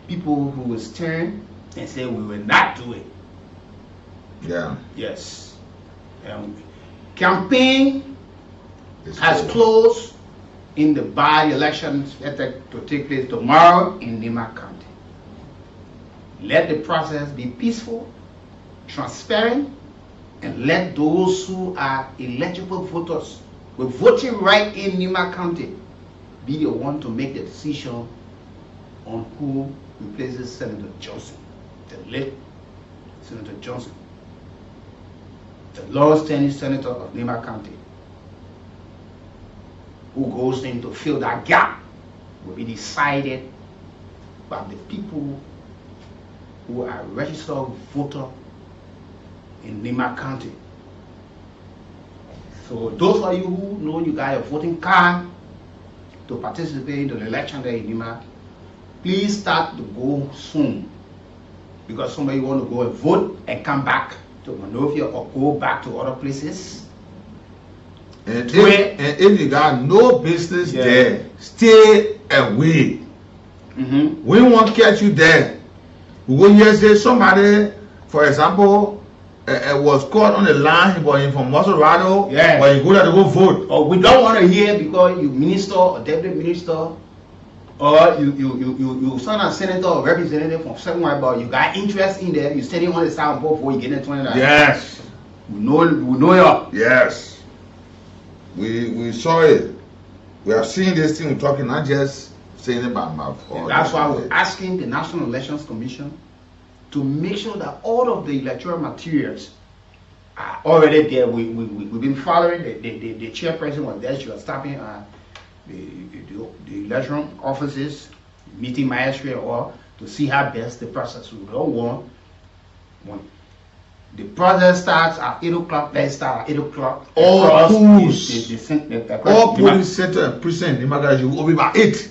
people who will stand and say we will not do it. Yeah. Yes. Campaign has closed in the by-election expected to take place tomorrow in Nimba County. Let the process be peaceful, transparent, and let those who are eligible voters with voting right in Nimba County be the one to make the decision on who replaces Senator Johnson, the late Senator Johnson, the long-standing senator of Nimba County, who goes in to fill that gap will be decided by the people who are registered voter in Nimba County. So those of you who know you got a voting card, to participate in the election there in Nima, please start to go soon. Because somebody want to go and vote and come back to Monrovia or go back to other places. And if you got no business there, stay away. We won't catch you there. We will hear say somebody, for example, was caught on the line, but from Maserado, but you go there to go vote. Or we don't want to hear because you minister or deputy minister, or you son of senator or representative from somewhere, but you got interest in there, you standing on the side board before you get in 29. Yes. We know you. Yes. We saw it. We have seen this thing. We're talking, not just saying it by mouth. That's why we're asking the National Elections Commission to make sure that all of the electoral materials are already there. We've been following the chairperson was there. She was stopping the election offices, meeting magistrate, or to see how best the process. We don't want when the process starts at 8 o'clock, they start at 8 o'clock. All police center and precinct, you will open by 8.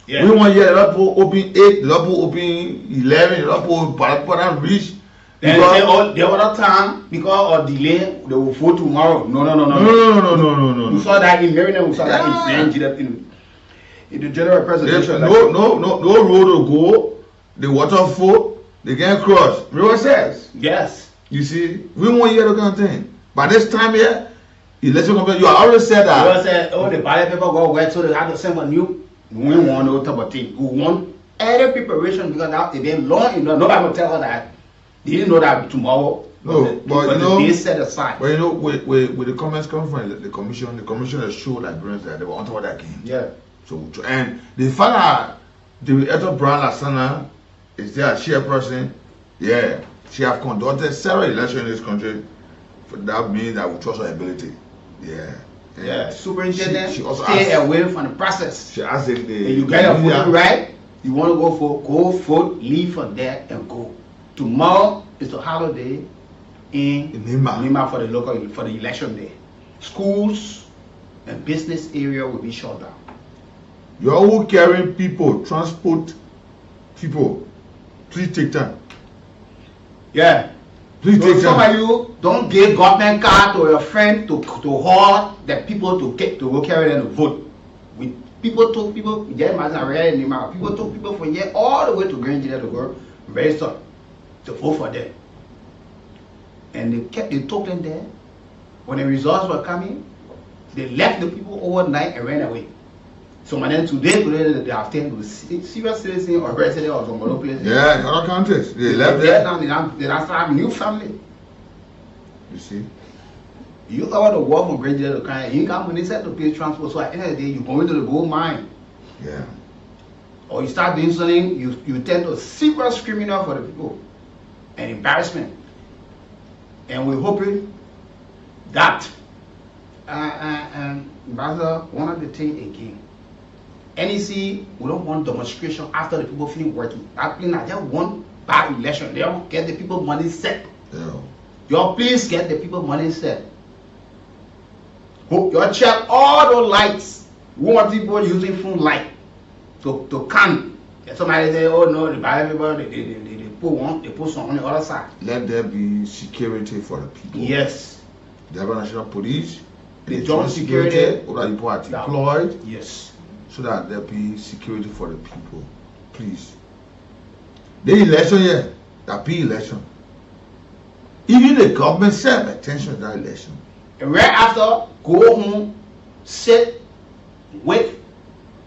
Yeah. We want here the open 8, the open 11, the open reach. Then the other time, because of delay, they will vote tomorrow. No. We saw that in Maryland, we saw that in the general presentation. No road to go, the waterfall, they can't cross. River says. Yes. You see, we want hear the kind of thing. By this time here, election commission, you already said that. You said, the ballot paper go wet, so they have to send a new. We want no type of thing. We want every preparation because now it's been long enough. Nobody will tell us that. They didn't know that tomorrow. No, but you know, they set aside. But you know, with the comments coming from the commission has showed Liberians that they were on top of that game. Yeah. So and the father, the Eto Brown Lasana, is their chairperson. Yeah, she have conducted several elections in this country. That means that we trust her ability. Yeah. Yeah. Superintendent, she also stay away from the process. She asked if you get your vote right, you want to go vote, leave from there and go. Tomorrow is the holiday in Nima for the election day. Schools and business area will be shut down. You are all carrying people, transport people. Please take time. Yeah. Please take time. Some of you don't give government card to your friend to haul the people to go carry them to vote. People took people from here all the way to Grand Junior to go register to vote for them. And they took them there. When the results were coming, they left the people overnight and ran away. So then today they have taken to serious citizen or resident or some other place. Yeah, in other countries. They left there. They now start a new family. You see? You go to work from Grand Junior to kind, you got money set to pay transport. So at the end of the day, you go into the gold mine. Yeah. Or you start doing something, you tend to serious criminal for the people. And embarrassment. And we're hoping that Ambassador, one of the things again, NEC, we don't want demonstration after the people finish working. That means I just want bad election. They don't get the people money set. Yeah. Your please get the people money set. Your check all the lights. We want people using phone light to come. And somebody say, oh no, the bad people, they put some on the other side. Let there be security for the people. Yes. The national police, the joint security, all the people are deployed. Yes. So that there be security for the people. Please. The election here, that be election. Even the government said attention to that election. And right after, go home, sit, wait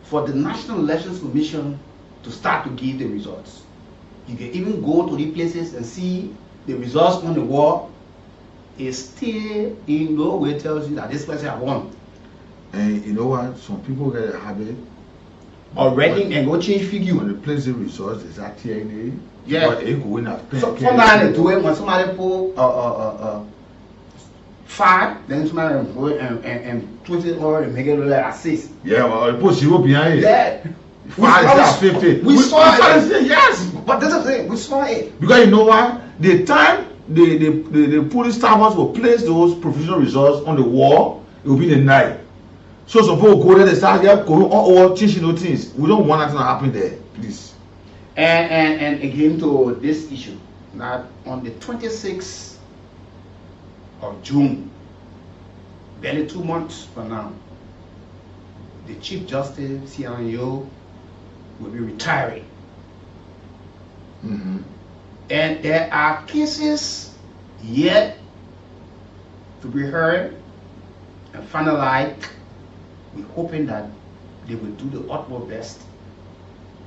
for the National Elections Commission to start to give the results. You can even go to the places and see the results on the wall. It still in no way tells you that this person has won. And you know what? Some people get a habit already and go change figure. When they place the results, is that TNA? Yeah. But it go win a pen. Somebody do it when somebody pull 5, then somebody go and twist it over and make it look like 6. Yeah, well, you put 0 behind it. Yeah. 5 is 50. We saw it. Yes. But that's the thing. We saw it. Because you know why? The time the police staffers will place those provisional results on the wall, it will be the night. So suppose go there, they start going all teaching no things. We don't want that to happen there, please. And again to this issue, that on the 26th of June, barely 2 months from now, the Chief Justice CNO will be retiring. Mm-hmm. And there are cases yet to be heard and finalized. We're hoping that they will do the utmost best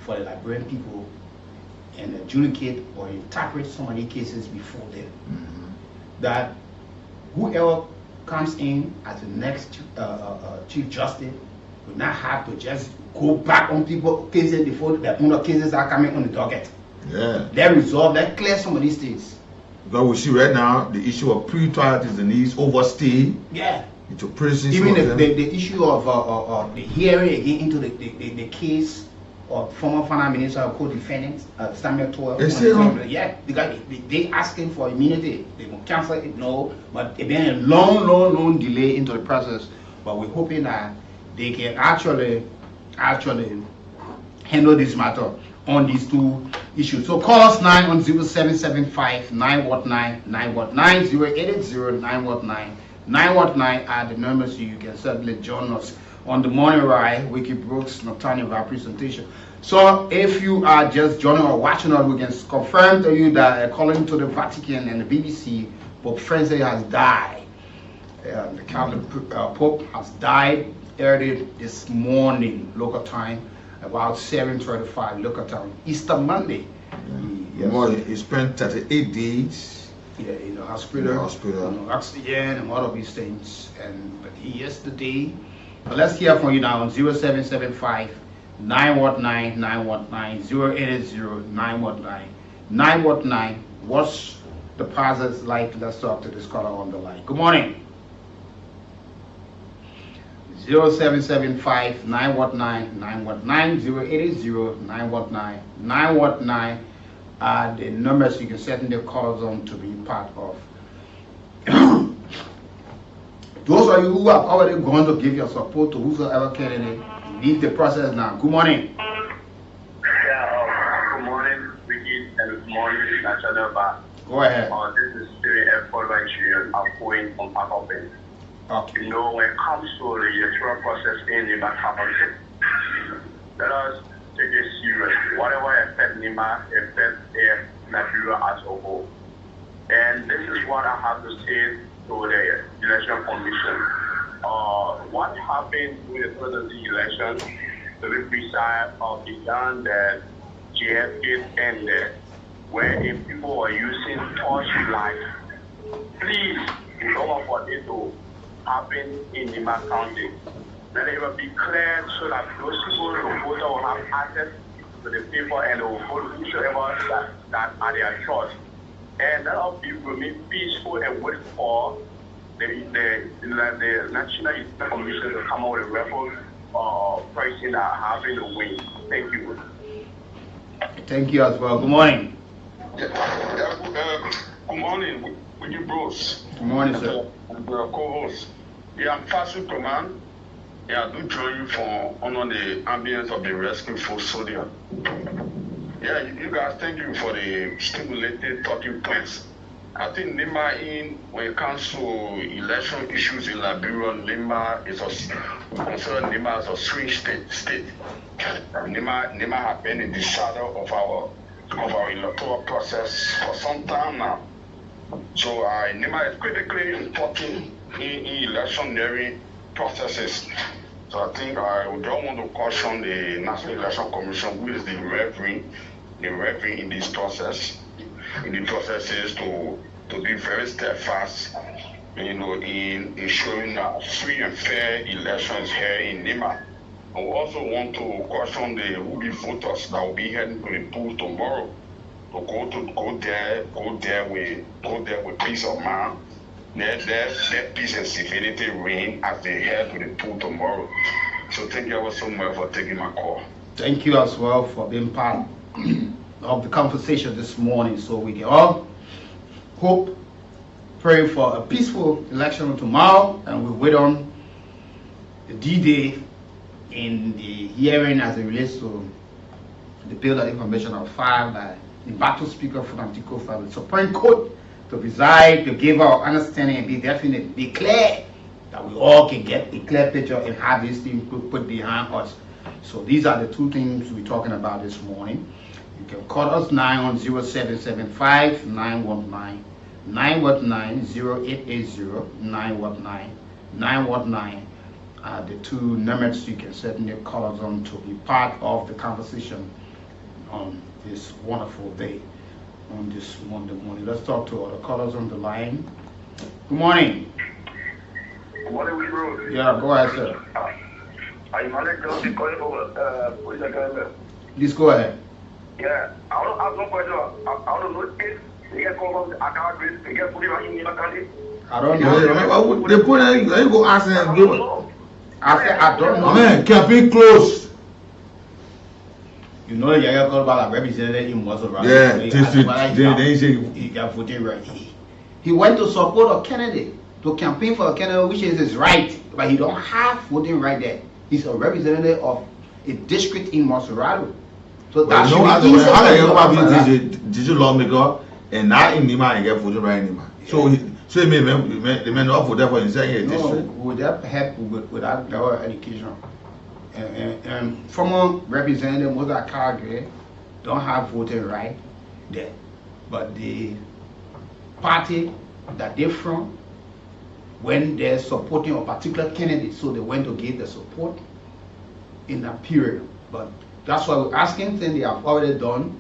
for the Liberian people and adjudicate or interpret some of the cases before them. Mm-hmm. That whoever comes in as the next Chief Justice will not have to just go back on people cases before the other cases are coming on the docket. Yeah. Let's resolve, let's clear some of these things. Because we see right now the issue of pre-trial detainees overstay. Yeah. Into prisons. Even the issue of the hearing again into the case of former finance minister or co-defendant Samuel Toa. Yeah, because they asking for immunity. They will cancel it, no, but it's been a long delay into the process. But we're hoping that they can actually handle this matter on these two issues. So call us 9 on 0775 919 919 0880 919 919 are the numbers. You can certainly join us on the morning ride, Weekie Brooks, Natl presentation. So if you are just joining or watching us, we can confirm to you that according to the Vatican and the BBC, Pope Francis has died. The Catholic Pope has died early this morning, local time, about 7:35 local time, Easter Monday. He spent 38 days. Yeah, in the hospital, oxygen and all of these things. But yesterday, let's hear from you now on 0775 919 919 0880 919 919. What's the process like? Let's talk to this caller on the line. Good morning. 0775 919 919 0880 919 919 are the numbers you can certainly call on to be part of. Those of you who have already gone to give your support to whosoever candidate, lead the process now. Good morning. Yeah, good morning, Weekie, and good morning, Natl. Go ahead. This is Spirit Airport by Children. I'm going from Akopin. Okay. You know, when it comes to the electoral process in the County, let us take it serious. Whatever affects Nima affects Nigeria as a whole. And this is what I have to say to the election commission. What happened with the presidency election, to be precise, began that JFK ended, where if people were using torchlight, please, in order for it to happen in Nima County, let it be clear so that those people, the voter, will have access to the paper and will vote whosoever that are their choice. And that will be remain peaceful and wait for the National Election Commission to come out with a record pricing that having a win. Thank you. Thank you as well. Good morning. Good morning, Weekie Bros. Good morning, sir. And your co-host. Yeah, I'm Fasu Command. Yeah, I do join you for honor the ambience of the rescue for Sodia. Yeah, you guys, thank you for the stimulated talking points. I think when it comes to election issues in Liberia, we consider Nima as a swing state. Nima has been in the shadow of our electoral process for some time now. So Nima is critically important in electioneering processes. So I think I don't want to caution the National Election Commission, who is the referee in this process. In the processes to be very steadfast, in ensuring free and fair elections here in Nima. I also want to caution the would-be voters that will be heading to the poll tomorrow to go there with peace of mind. Let peace and civility reign as they head to the poll tomorrow. So thank you ever so much for taking my call. Thank you as well for being part of the conversation this morning, so we can all pray for a peaceful election tomorrow, and we wait on the D-Day in the hearing as it relates to the bill that information of filed by the battle speaker from Antico for the Supreme Court to preside, to give our understanding and be definite, be clear that we all can get a clear picture and have this thing put behind us. So these are the two things we're talking about this morning. You can call us 9 919 919 the two numbers you can certainly call us on to be part of the conversation on this wonderful day, on this Monday morning. Let's talk to other callers on the line. Good morning. Good morning, we bro. Yeah, go ahead, sir. I'm Alex Johnson calling over Police Academy. Please go ahead. Yeah, I want to ask one question. I want to know if they get called from the account, they get put in the country. I don't know. They put in, you go ask them. I said, I don't know. Man, campaign closed. You know, you got called by a representative in Muscle, right? Yeah, they say he got voted right. He went to support a candidate, to campaign for a candidate, which is his right, but he don't have voting right there. He's a representative of a district in Maserati. So that's how can you be digital lawmaker and not in Nima and get voting right anymore? So he may not vote for himself in a district. No, would that help without our education? And former representative Mother Calgary don't have voting right there, but the party that they're from, when they're supporting a particular candidate, so they went to give the support in that period. But that's why we're asking them. They have already done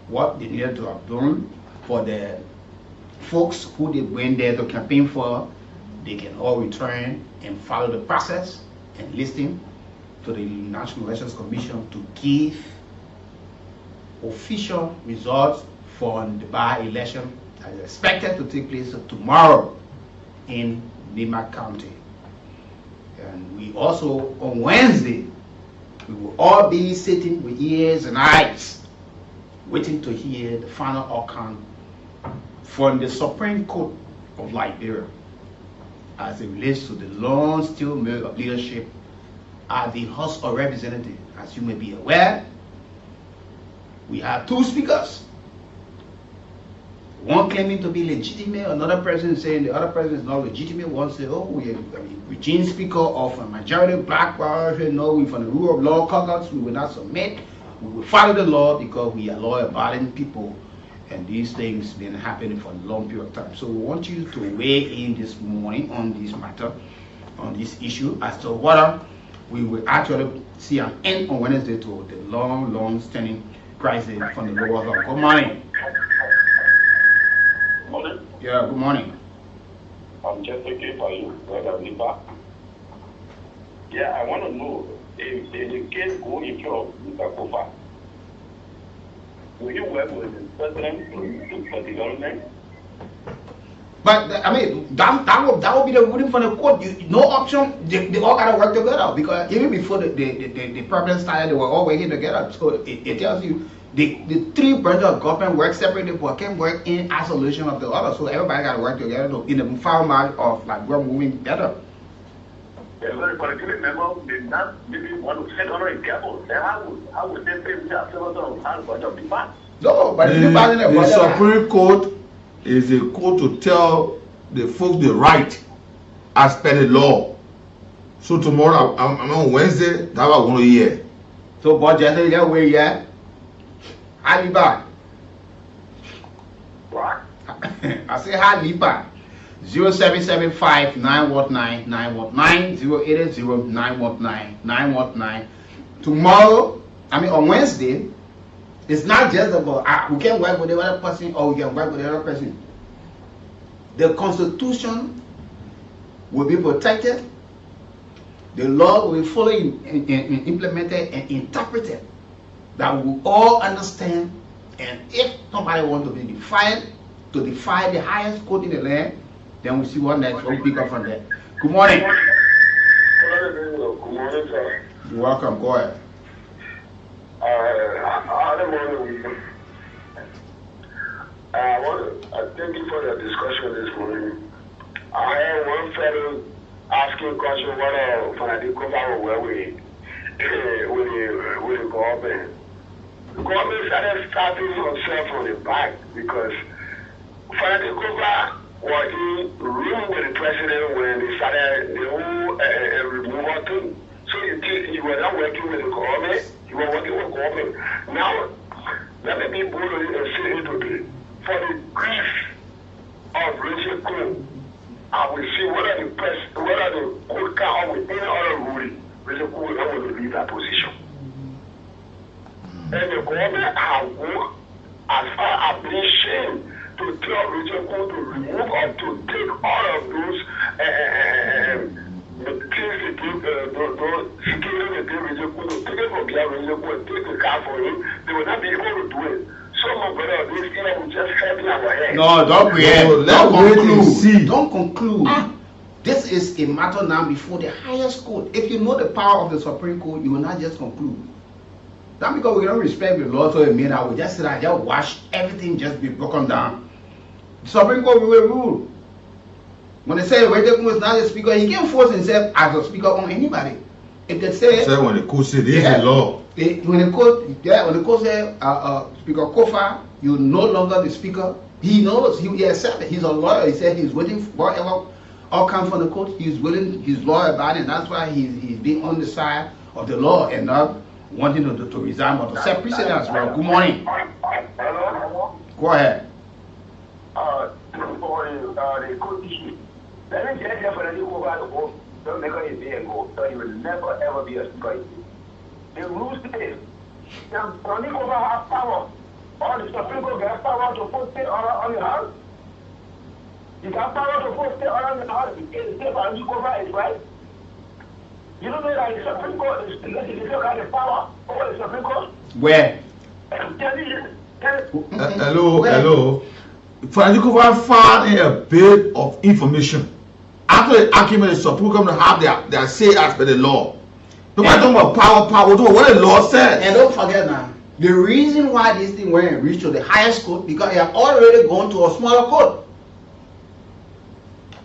what they needed to have done for the folks who they went there to campaign for. They can all return and follow the process and listen to the National Elections Commission to give official results for the by-election that is expected to take place tomorrow in Nima County. And we also, on Wednesday, we will all be sitting with ears and eyes, waiting to hear the final outcome from the Supreme Court of Liberia as it relates to the long still mill of leadership at the House of Representatives. As you may be aware, we have two speakers. One claiming to be legitimate, another person saying the other person is not legitimate. One say, oh, we are Regime Speaker of a majority black party. No, we from the rule of law caucus. We will not submit. We will follow the law because we are law-abiding people. And these things been happening for a long period of time. So we want you to weigh in this morning on this matter, on this issue, as to whether we will actually see an end on Wednesday to the long-standing crisis from the lower house. Good morning. Morning. Yeah, good morning. I'm just thinking for you, Brother Lipa. Yeah, I want to know if the case go in front of Mr. Kofa, will you work with the president for development? But I mean, that would be the ruling for the court. No option. They all gotta work together because even before the problem started, they were all working together. So it tells you the three branches of government work separately, but can work in isolation of the other. So everybody gotta work together in the format of like we're moving better. Every particular member did not maybe want to set on a couple. Then how would they pay without $700 of the back? No, but the Supreme Court is a court to tell the folks the right as per the law. So tomorrow, I'm on Wednesday, that's what I want to hear. So, but just where you at? Alibi. What? I say Alibi. 0775 919 919 0880 919 919. Tomorrow, I mean on Wednesday, it's not just about we can work with the other person or we can work with the other person. The Constitution will be protected. The law will be fully implemented and interpreted that we will all understand. And if somebody wants to be defiant, to defy the highest court in the land, then we see what next. We'll pick up from there. Good morning. Good morning, sir. You're welcome. Go ahead. I thank you for the discussion this morning. I had one fellow asking question whether Fanadi cover where we with the government. The government starting himself on the back because Fanadi cover was in room with the president when they started the whole removal thing. So you were not working with the government, you were working with the government. Now, let me be bold and say it today. For the grief of Richard Cole, I will see whether the court can or with any other ruling, Richard Cole will leave that position. And the government has worked as far as being shamed to tell Richard Cole to remove or to take all of those the things they give, those security they give Richard Cole, to take it from Pierre Richard Cole, take the car for him, they will not be able to do it. Some of this thing will just help in our head. No, don't react. Don't conclude. Don't conclude. This is a matter now before the highest court. If you know the power of the Supreme Court, you will not just conclude. Not because we don't respect the law, so it means I will just sit and just watch everything just be broken down. The Supreme Court will rule. When they say Richard Cole is not a speaker, he can't force himself as a speaker on anybody. If they say when the court said this is law. When the court said Speaker Kofa, you're no longer the speaker. He knows, he accepted. He's a lawyer. He said he's waiting for whatever all comes from the court. He's willing, he's lawyer about it, and that's why he's being on the side of the law and not wanting to resign or to set precedent as well. Good morning. Hello? Go ahead. For the court issue, let me just definitely go back to court. Don't make it be and go. So you will never ever be a speaker. The rules say that Ronnie Cover has power. All the Supreme Court has power to put state order on your house. You got power to put state order on your house. It's safe Ronnie Cover is right. You don't know that the Supreme Court is the legislature has the power over the Supreme Court? Where? Hello. Ronnie Cover found a bit of information. After the argument, the Supreme Court will have their say as per the law. Nobody talking about power, what the law says. And don't forget now, the reason why this thing went and reached to the highest court, because they have already gone to a smaller court.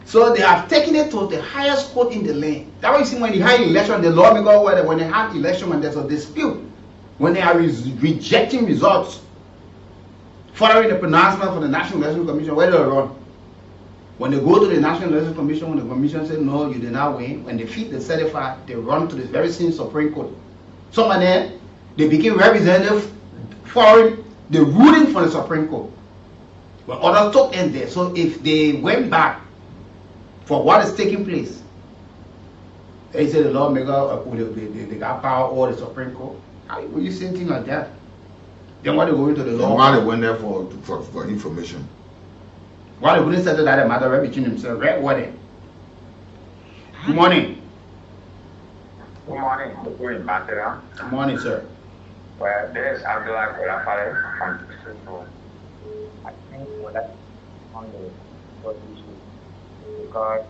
So they have taken it to the highest court in the land. That's why you see when you have election, the lawmaker, when they have election, when there's a dispute, when they are rejecting results, following the pronouncement from the National Election Commission, where they run. When they go to the National Election Commission, when the commission says no, you did not win, when they defeat the certified, they run to the very same Supreme Court. Some of them, they became representative following the ruling from the Supreme Court. But others took in there. So if they went back for what is taking place, they say the lawmaker, they got power over the Supreme Court. How will you say anything like that? Then why they go into the law? Why they went there for information? Why they wouldn't settle that matter right between themselves? Right, what then? Good morning. Good morning. Good morning, sir. Well, this is Abdullah Kolafare from Cisco. I think that on the court issue because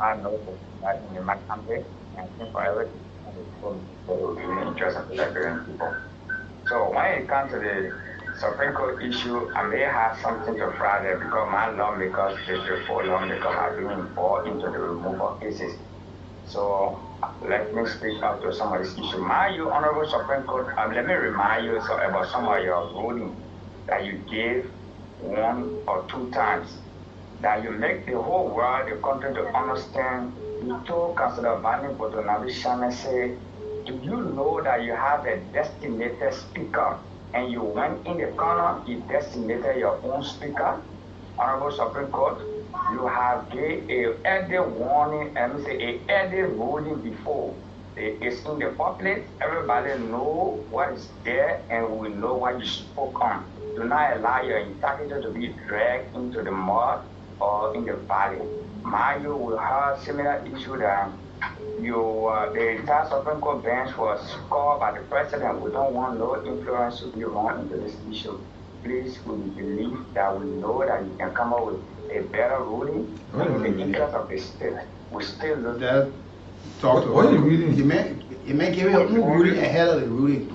I know that in my country, I think for everything, they will be interested in Liberian people. So when it comes to the Supreme Court issue, I may have something to fry there because my lawmakers, District 4 lawmakers, have been involved into the removal cases. So let me speak out to some of this issue. You Honorable Supreme Court, let me remind you about some of your ruling that you gave 1 or 2 times. That you make the whole world, the country to understand. You told Councilor Vani Bodonavi say, do you know that you have a designated speaker? And you went in the corner, you designated your own speaker. Honorable Supreme Court, you have gave a early warning, and say a early ruling before. It's in the public, everybody know what is there and we know what you spoke on. Do not allow your integrity to be dragged into the mud or in the valley. You will have similar issue that the entire Supreme Court bench was called by the president. We don't want no influence to be run into this issue. Please, we believe that we know that you can come up with a better ruling in the interest of the state. We still look that. Talk to what are you reading? You may give a new ruling ahead of the ruling.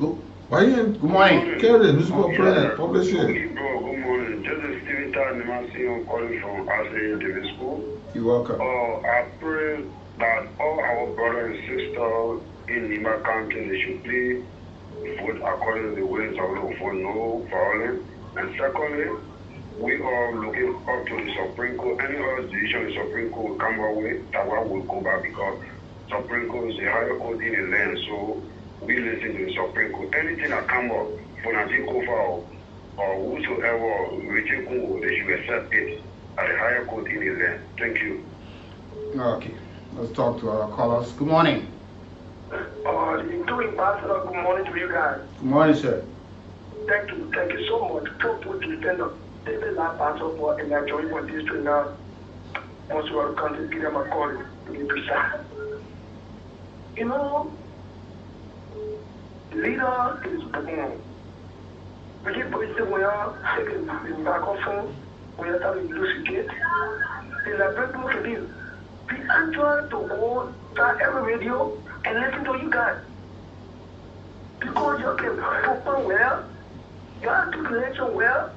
Why you? Good morning. Carry this book, publish it. Good morning. Joseph Steven Tan, I'm calling from Asa Davis School. You're welcome. I pray that all our brothers and sisters in Lima County, they should please vote according to the ways of law for no violence. And secondly, we are looking up to the Supreme Court. Any other decision the Supreme Court will come our way, that one will go back because Supreme Court is the higher court in the land. So we listen to the Supreme Court. Anything that come up for Nazikofa or whosoever, they should accept it at the higher court in the land. Thank you. Okay, let's talk to our callers. Good morning. Doing Ambassador, good morning to you guys. Good morning, sir. Thank you so much. Talk to stand up. This is our pastor for in Nigeria for district now. Once you are country, give them a call to be precise. You know, leader is born. We keep posting we are taking back off we are having to lose it. There's a break look at you. Be actual to go to every radio and listen to you guys. Because you can perform well, you have to election well.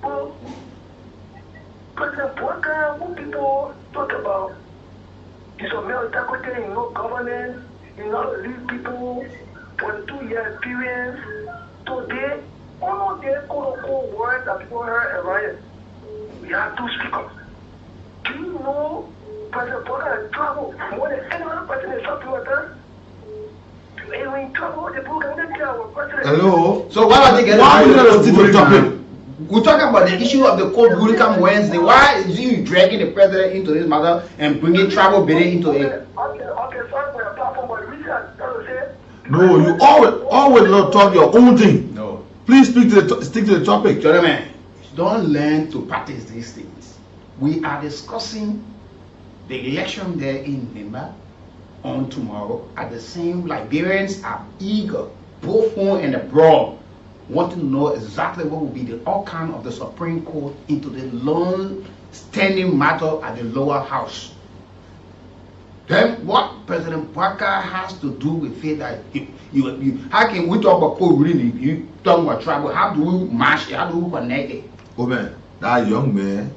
But President Walker, what people talk about is a meritocracy, no governance, you know, lead people for 2-year experience. Today, all of their quote-unquote words that people heard around it, we have to speak up. Do you know President Walker has traveled more than any other person in South Africa? Hello? So why are they getting why are you going to stick to the topic? We're talking about the issue of the court ruling come Wednesday. Why is you dragging the president into this matter and bringing travel bidding into it? Okay, sorry for your platform, but Richard, no, you always not talk your own thing. No. Please stick to the topic. Gentlemen, don't learn to practice these things. We are discussing the election there in Nimba on tomorrow. At the same, Liberians are eager, both home and abroad, wanting to know exactly what will be the outcome of the Supreme Court into the long-standing matter at the lower house. Then what President Walker has to do with it that how can we talk about court really? You talk about tribal, how do we match it? How do we connect it? Oh man, that young man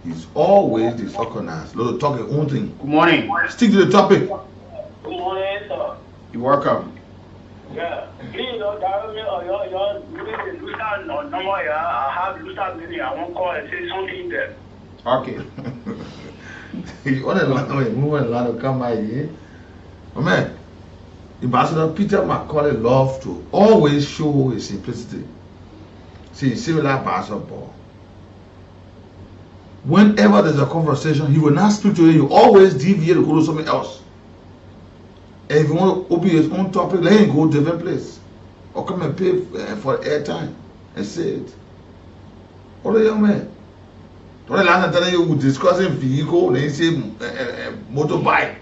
is always disorganized. Lord, talk your own thing. Good morning. Stick to the topic. Good morning, sir. You're welcome. Yeah, you know, you're doing the Lusa number here. I have Lusa meeting. I won't call and say something there. Okay. You want to move a lot of come by here. Oh man, Ambassador Peter Macaulay loved to always show his simplicity. See, similar basketball. Whenever there's a conversation, he will not speak to you. You always deviate to go to something else. And if you want to open his own topic, let him go to a different place. Or come and pay for airtime and say it. What a young man. The last time you were discussing vehicle, then you say motorbike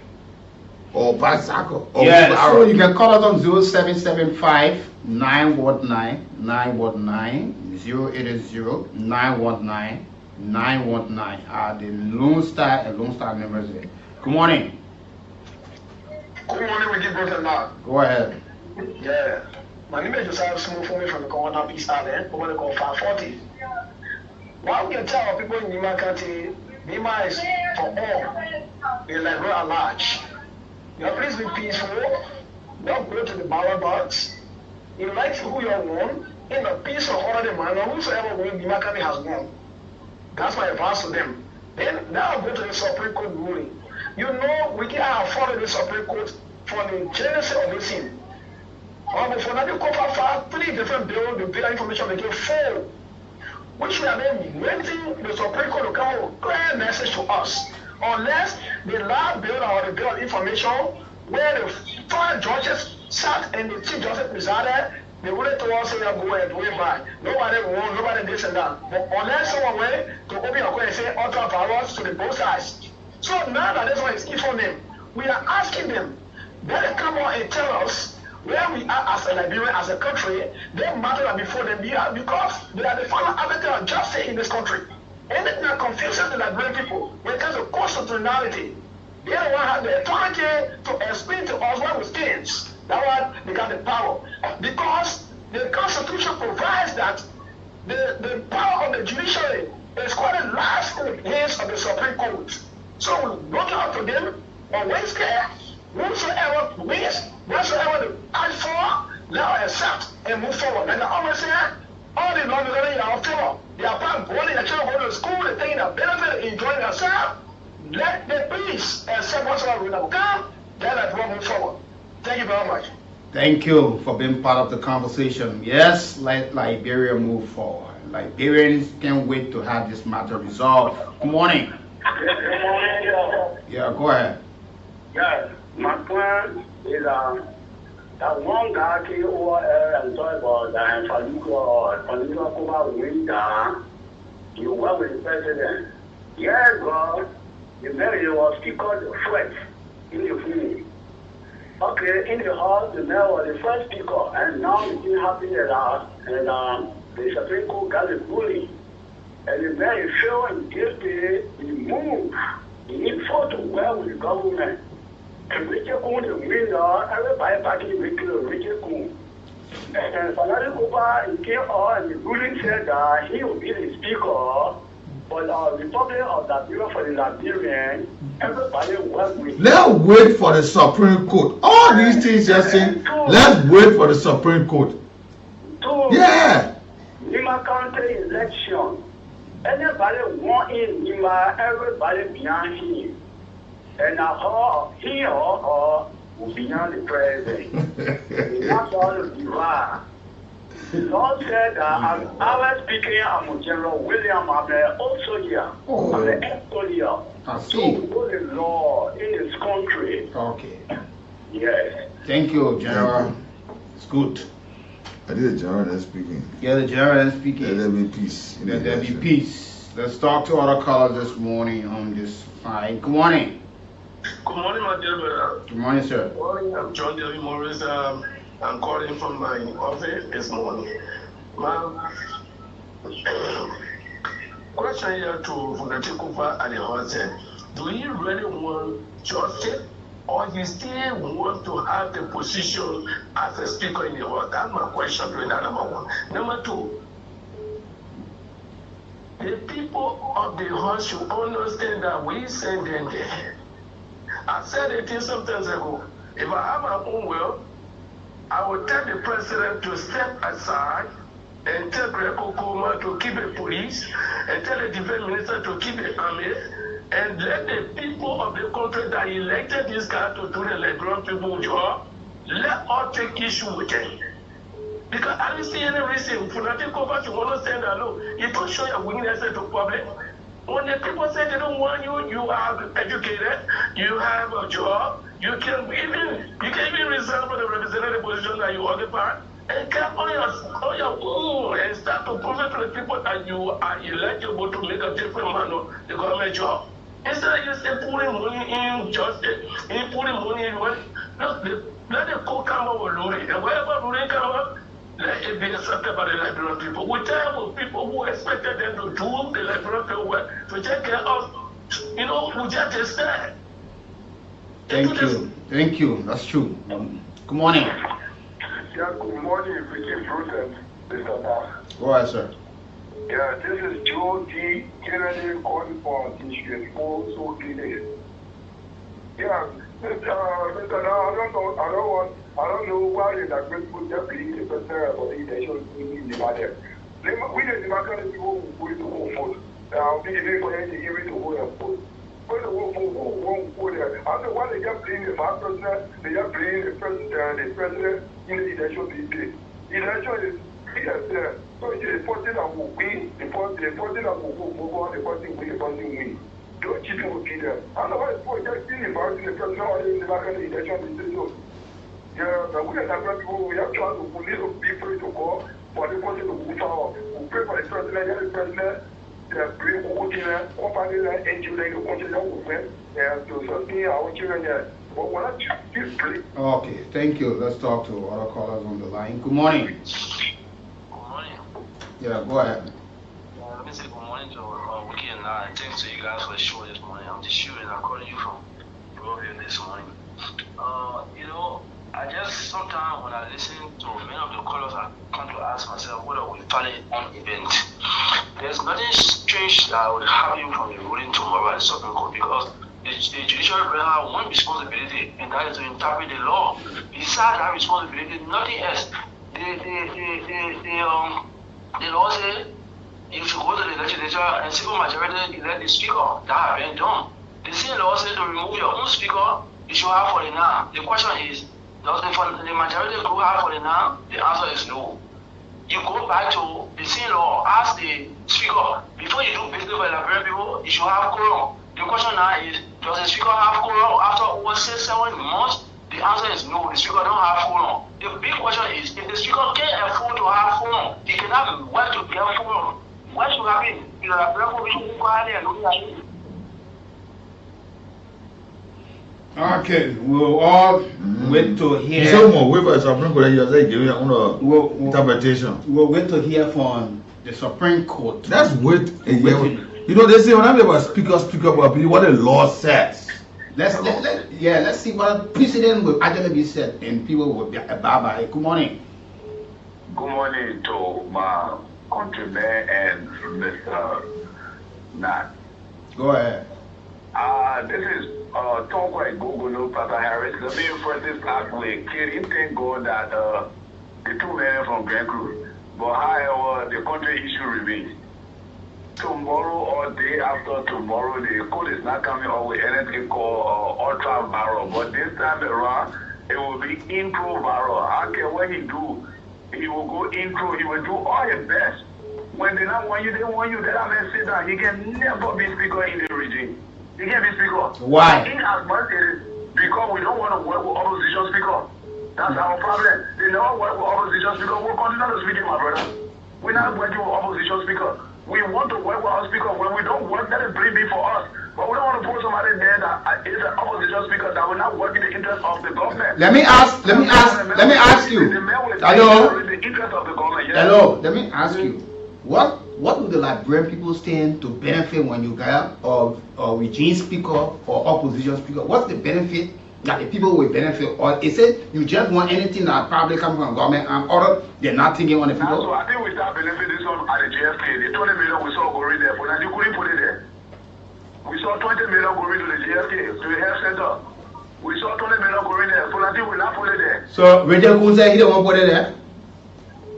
or bicycle. Or so you can call us on 0775 919 919 080 919 919 are the Lone Star and Lone Star members there. Good morning. Good morning, Weekie Emmanuel. Go ahead. Yeah. My name is Josiah Smooth for me from the Commander Peace Island, over the call 540. What we can tell people in Nima County, Nima is for all. They like we're at large. Your please be peaceful. Don't go to the ballot box. Elect who you want in a peaceful order manner. Whosoever win, Nima County has won. That's my advice to them. Then now go to the Supreme Court ruling. You know, we can follow the Supreme Court for the genesis of this thing. But for now, you cover for 3 different bills, the bill information they give 4. Which we are then waiting the Supreme Court to come with a clear message to us. Unless the last bill or the bill of information where the 5 judges sat and the Chief Justice presided, they wouldn't tell us, say, go ahead, go by. Nobody won, nobody this and that. But unless someone went to open your court and say ultra powers to the both sides. So now that this one is informing them, we are asking them, they come on and tell us where we are as a Liberian, as a country, they matter than before them because they are the final arbiter of justice in this country. Anything that confuses the Liberian people when it comes to constitutionality, they don't have the authority to explain to us where we stand. That one, they got the power. Because the Constitution provides that the power of the judiciary is quite large in the hands of the Supreme Court. So we look out to them Or Wednesday, whosoever wins, whatsoever they ask for, let us accept and move forward. And I always say, all the non in our favor, they are part going, the children going to school, they're taking a benefit, enjoying themselves. Let the peace accept whatsoever we will come, then let's move forward. Thank you very much. Thank you for being part of the conversation. Yes, let Liberia move forward. Liberians can't wait to have this matter resolved. Good morning. Good morning. Yeah, go ahead. Yes, my point is that one guy came over and talked about that Faluko Kuba winter, you work with the president. Yes, God, the mayor was speaker threat in the field. Okay, in the house, the mayor was the first speaker, and now it didn't happen at us, and the Supreme Court got a ruling. And the mayor failed and gave the move. He fought to well with the government. And Richard Kuhn, the winner, everybody back in Richard Kuhn. And Fanari Kuba, he came on, and the ruling said that he will be the speaker. For the Republic of Liberia, for the Liberian, everybody work with. Let's wait for the Supreme Court. All these things you're saying, let's wait for the Supreme Court. Yeah. Lima County election. Anybody want in Lima, everybody behind him. And he or her will be behind the president. That's all the divide. Lord said I was speaking, I'm General William, I'm also here. I'm the ex-soldier here. So we know the law in this country. Okay. Yes. Thank you, General. It's good. I did the General that's speaking. Yeah, the General is speaking. Let there be peace. Let there be peace. Let's talk to other callers this morning on this fine. Good morning. Good morning, my dear brother. Good morning, sir. Good morning. I'm John David Morris. I'm calling from my office this morning. My question here to Funati Kupa at the hotel. Do you really want justice, or you still want to have the position as a speaker in the house? That's my question to that, number one. Number two, the people of the house should understand that we send them there. I said it some time ago. If I have my own will, I will tell the president to step aside and tell Greco Koma to keep the police and tell the defense minister to keep the army and let the people of the country that elected this guy to do the Liberian people job, let us take issue with him. Because I don't see any reason for not to go back to understand that no, you don't show your willingness to public. When the people say they don't want you, you are educated, you have a job, you can even resign from the representative position that you occupy, and get on your own and start to prove to the people that you are eligible to make a different man of the government job. Instead of you say putting money in justice, in putting money in what, let the court come up with ruling, and wherever ruling come up, let it be accepted by the Liberian people. We tell people who expected them to do the Liberian people work, to take care of, we just stand. Thank you. That's true. Good morning. Yeah, good morning, Weekie Emmanuel, Mr. Bar. Go ahead, sir. Yeah, this is Joe D. Kennedy calling for District 4, so Kennedy. Yeah, Mr. I don't know why the Liberian people just believe the president of the election in the matter. We the Democratic people who go to vote. We didn't for anything, give it to vote and vote. When the vote won't go there. After why they just blame the vice president, they just blame the president in the election they did. The election is there. So it's the person that will win, the person that will go on, the person win, the person win. Don't cheat will be there. Otherwise, people just see the vice president or in the back of the election, they say so. Yeah, but we are people, we have tried to police people to go for the person to move forward. We pray for the president, the bring Putin, company, NGO, the country movement, to sustain our children there. But we're not just play. Okay, thank you. Let's talk to other callers on the line. Good morning. Good morning. Yeah, go ahead. Let me say good morning to Weekie and I. Thanks to you guys for the show this morning. I'm the shooter. I'm calling you from Europe this morning. I just sometimes when I listen to many of the callers, I come to ask myself whether we finally on event. There's nothing strange that would happen from the ruling tomorrow at the Supreme Court because the judiciary branch have one responsibility, and that is to interpret the law. Besides that responsibility, nothing else. The law says you should go to the legislature and simple majority elect the speaker. That has been done. The same law says to remove your own speaker, you should have for the now. The question is, does the majority group have for the now? The answer is no. You go back to the same law, ask the speaker, before you do business with Liberian people, you should have quorum. The question now is, does the speaker have quorum after over 6-7 months? The answer is no, the speaker don't have quorum. The big question is, if the speaker can't afford to have quorum, he cannot work to get quorum. What should happen? You know, okay, we'll all wait to hear. Interpretation. We'll wait to hear from the Supreme Court. That's wait. You know, they say when I'm about speak up about what the law says. Let's see what precedent will actually be said, and people will be bye. Good morning. Good morning to my countrymen and Mr. Nat. Go ahead. This is talk like Google no Papa Harris. The main first is last week. Kid, thank God that the 2 men from Grand Crew. But however, the country issue remains. Tomorrow or day after tomorrow, the code is not coming up with anything called ultra viral. But this time around, it will be intro viral. I don't care what he do. He will go intro. He will do all his best. When they don't want you, they want you. They don't let sit down. He can never be speaker in the regime. He can't be speaker. Why? In as much as because we don't want to work with opposition speaker. That's our problem. They never work with opposition speaker. We'll continue to speak, my brother. We're not working with opposition speaker. We want to work with our speaker. When we don't work, that is pretty big for us. But we don't want to put somebody there that is an opposition speaker that will not work in the interest of the government. Let me ask you. Hello. The interest of the government. Yes. Hello. Let me ask you. What do the Liberian people stand to benefit when you got a regime speaker or opposition speaker? What's the benefit that the people will benefit? Or is it you just want anything that probably comes from government and other they're not thinking on the people? So I think we start benefiting this one at the JFK. The 20 million we saw going there, but you couldn't put it there. We saw 20 million going to the JFK, to the health center. We saw 20 million going there, but I think we not put it there. So Rachel Kuhn said he didn't want to put it there?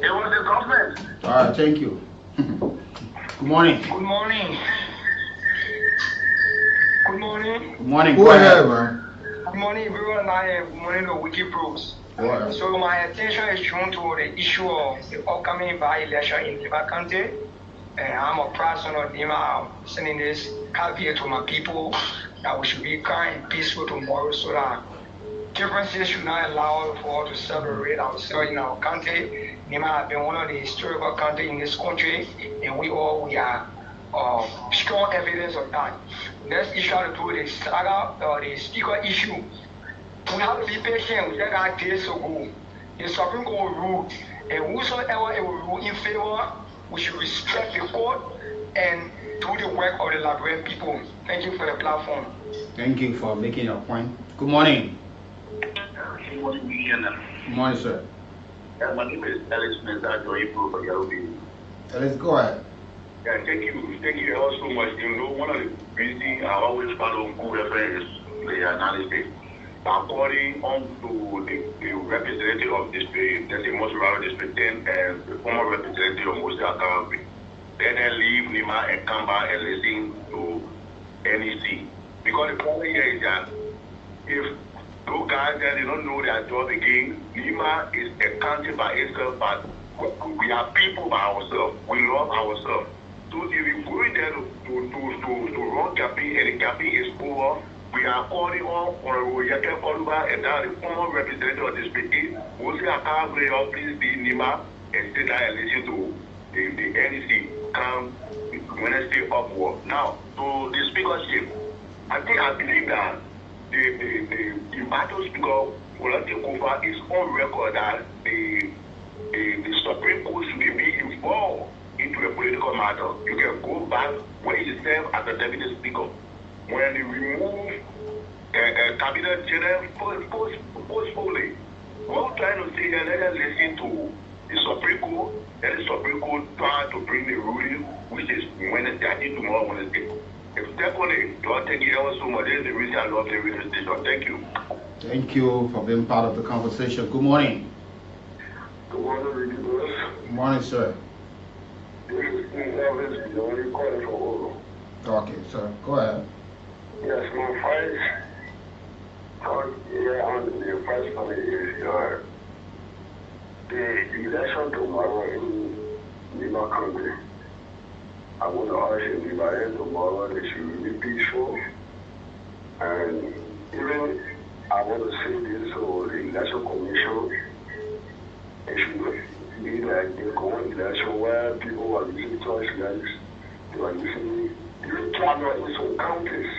It was the government. All right, thank you. Good morning. Good morning. Good morning. Good morning. Go ahead, man. Good morning, everyone. Good morning to Weekie Pros. So my attention is drawn to the issue of the upcoming by-election in Nima County. And I'm a proud son of Nima. I'm sending this caveat to my people that we should be kind and peaceful tomorrow so that differences should not allow for us to separate ourselves in our country. Nima has been one of the historical countries in this country, and we are strong evidence of that. Next issue to do with the saga, the speaker issue. We have to be patient. We got days ago. The Supreme Court ruled, and whosoever it will rule in favor, we should respect the court and do the work of the Liberian people. Thank you for the platform. Thank you for making your point. Good morning. Good morning, Weekie Emmanuel. Good morning, sir. My name is Alex Smith. I join you for Yarubi. Let's go ahead. Yeah, thank you all so much. You know, one of the reasons I always follow whoever is the analysis. According on to the representative of this district, that's the most rural district 10 and the former representative of most Akabi. Then they leave Nima and come back and listen to NEC. Because the problem here is that if those guys that they don't know their job again, Nima is a country by itself, but we are people by ourselves. We love ourselves. So if we go in there to run campaign and the campaign is over, we are calling on Honorable Yeke Koluba and now the former representative of this city, who say I can't play up, please be Nima and sit down and listen to the NEC come Wednesday upward. Now, to the speakership, I believe that the battle speaker will take over is on record that the Supreme Court should be involved into a political matter. You can go back when he served as a deputy speaker. When they remove cabinet general forcefully, what we're trying to say is let us listen to the Supreme Court, and the Supreme Court try to bring the ruling, which is Wednesday, I think tomorrow Wednesday. If Definitely, don't take it ever so much. This is the reason I love the radio station. Thank you. Thank you for being part of the conversation. Good morning. Good morning, Ricky Boss. Good morning, sir. This is Elvis, the only calling from Oro. Okay, sir. Go ahead. Yes, my first thought here on the first one is the election tomorrow in Lima County. I want to ask everybody tomorrow they should be peaceful. And even I want to say this, so the election commission, it should be like the common election where people are using choice lights, they are using the camera in some counties.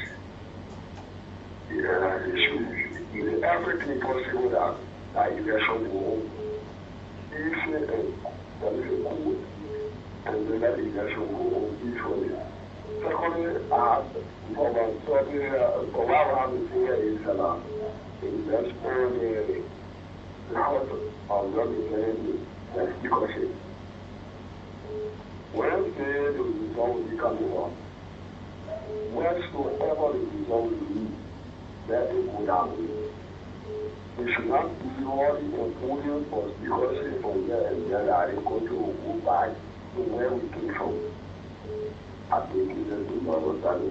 Yeah, it should do everything possible that election will easy and that is a good. And then that election will go peacefully. Secondly, I have about 30 for what I have to say is that's all the house of representatives that's because when the result will be coming up, wheresoever the result will be, that will go down. We should not be worried and pulling for because from there and then I go to go back to where we came from. I think that is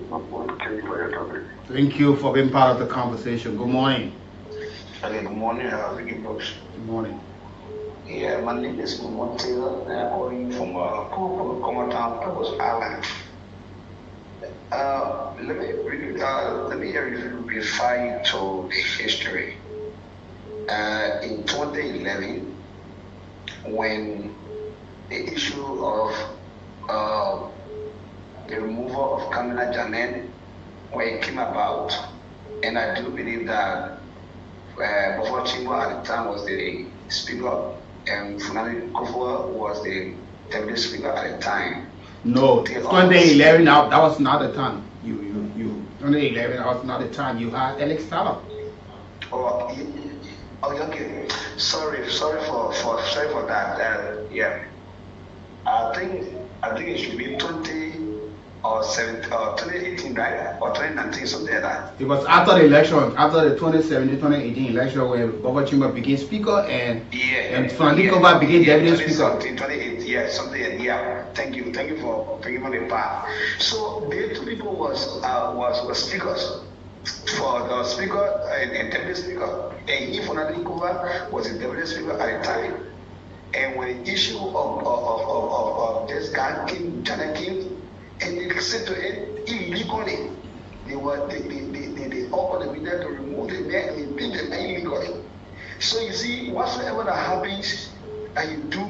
my point. Thank you for your topic. Thank you for being part of the conversation. Good morning. Okay, good morning, Ricky Brooks. Good morning. Yeah, my name is Natl, calling from Common Town, Purpose Island. Let me refer you to the history. In 2011, when the issue of the removal of Kamina Janet, when it came about, and I do believe that before Chimbo at the time was the speaker, and Funani Kofo was the deputy speaker at the time. No, 2011, that was not the time. 2011, that was not the time. You had Alex Salah. Oh, okay. Sorry for that. Yeah. I think it should be 2018, right? Or 2019, something like that. It was after the election, after the 2017-2018 election, when Bobo Chimba became speaker and Funadikova became deputy speaker. 2018, yeah, something. Yeah. Thank you for bringing on the path. So the two people was speakers. For the speaker and deputy speaker, and if Funadikova was the deputy speaker at the time. And when the issue of this guy came, Janet came, and they said to it illegally, they offered the media to remove the man and they beat the man illegally. So you see, whatsoever that happens and you do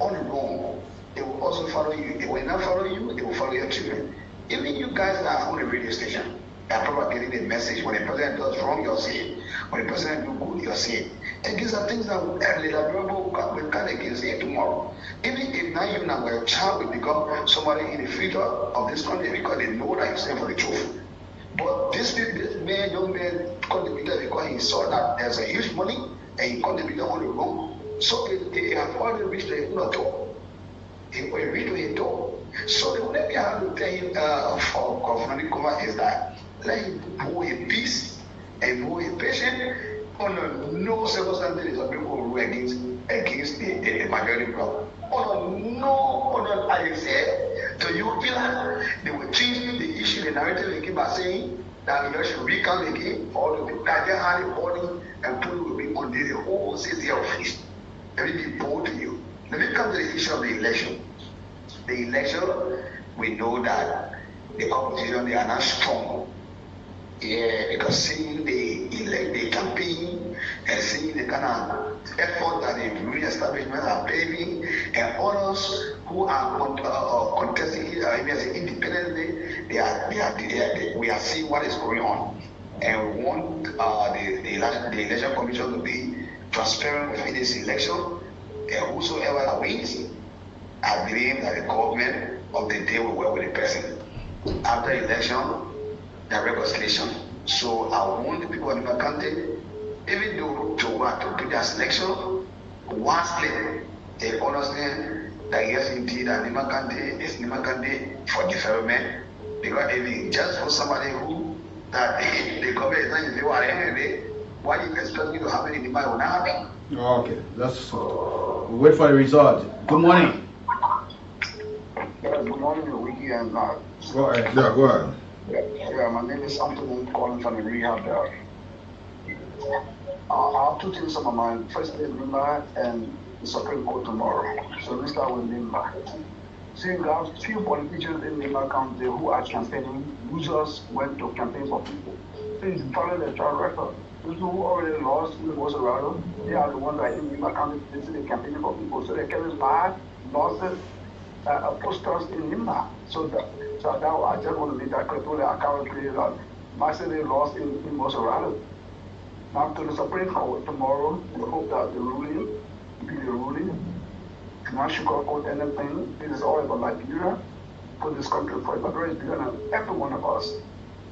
on the wrong, they will also follow you. They will not follow you, they will follow your children. Even you guys that are on the radio station, are probably getting the message. When the president does wrong, you'll see it. When the president do good, you'll see it. And these are things that will come against it tomorrow. Even if now you know a child will become somebody in the future of this country because they know that you stand for the truth. But this young man contributed because he saw that there's a huge money and he contributed on the wrong. So they have already reached the door. He will reach the door. So the only thing I have to tell him for Governor Kuma is that let him move in peace and move in patience. Under no circumstances of people who against the majority bloc. Under I say to you, they will change the issue, the narrative again by saying that you should recount again, or the guardian had the body and put it will be on the whole city office. Let me be bold to you. Let me come to the issue of the election. The election, we know that the opposition, they are not strong. Yeah, because seeing the campaign and seeing the kind of effort that the re-establishment are paving and others who are contesting independently, we are seeing what is going on. And we want the election commission to be transparent within this election. And whosoever wins, I believe that the government of the day will work with the person. After election, the reconciliation. So I want the people in my country, even though to do their selection, wisely, they understand that yes, indeed, that Nima Kante is Nima Kante for development. Because if just for somebody who that the government is not in the war anyway, why do you expect me to have any demand on that? Okay, let's wait for the result. Good morning. Good morning, Weekie and Natl. Go ahead. Yeah, go ahead. Yeah, my name is Anthony, calling from the rehab there. I have two things on my mind. Firstly, Nimba and the Supreme Court tomorrow. So we start with Nimba. See, we have few politicians in Nimba County who are campaigning, who just went to campaign for people. Please follow their track record. Those who already lost in the Bolsonaro, they are the ones that in Nimba County, they campaigning for people. So they carry bad losses, posters in Nimba. So that I just want to make that clear. I can't clear that. My city lost in Bolsonaro. Now to the Supreme Court tomorrow, we hope that the ruling be the ruling. Not sugarcoat anything. It is all about Liberia. Put this country for Liberia is bigger than every one of us.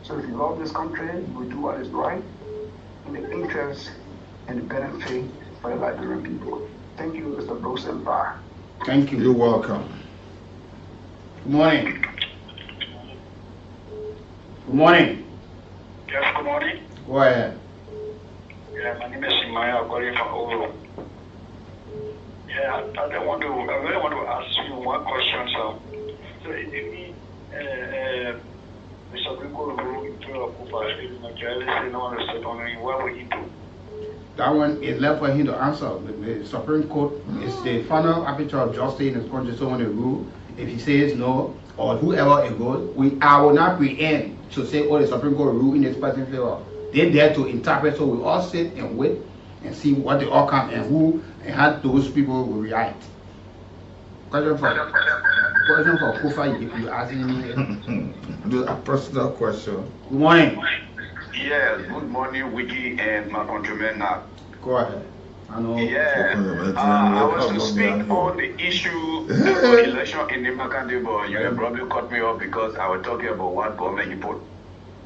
So if you love this country, we do what is right in the interest and the benefit for the Liberian people. Thank you, Mr. Brooks and Barr. Thank you. You're welcome. Good morning. Good morning. Yes, good morning. Go ahead. Yeah, my name is Emmanuel, calling from Ouro. Yeah, I really want to ask you one question, sir. So, the Supreme Court ruled to what will he do? That one is left for him to answer. The Supreme Court is the final arbiter of justice in this country, so when they rule, if he says no, or whoever it goes, I will not preempt to say, oh, the Supreme Court rule in this person's favor. They're there to interpret, so we all sit and wait and see what the outcome and who and how those people will react. Question for Kufa, you asking me a personal question. Good morning. Yes, good morning, Weekie and my countrymen now. Go ahead. I know. Yeah, I was to speak on the issue of election in Nimba, but you have probably cut me off because I was talking about what government he put.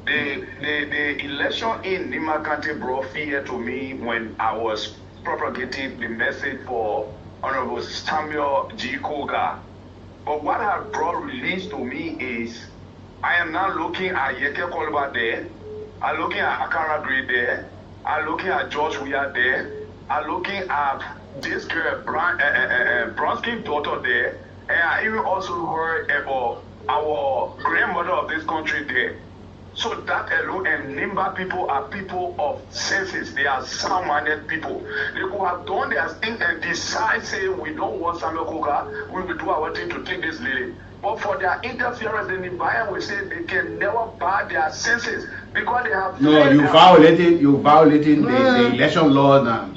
The election in Nimba County brought fear to me when I was propagating the message for Honorable Samuel G. Koga. But what has brought relief to me is I am now looking at Yeke Kolba there, I'm looking at Akara Gray there, I'm looking at George Weah there, I'm looking at this girl, Bronsky's daughter there, and I even also heard about our grandmother of this country there. So that alone, and Nimba people are people of senses. They are sound-minded people. They could have done their thing and decide, say, we don't want Samuel Koga, we will do our thing to take this lady. But for their interference, the Nimba will say they can never buy their senses because they have... No, you violating the election law now.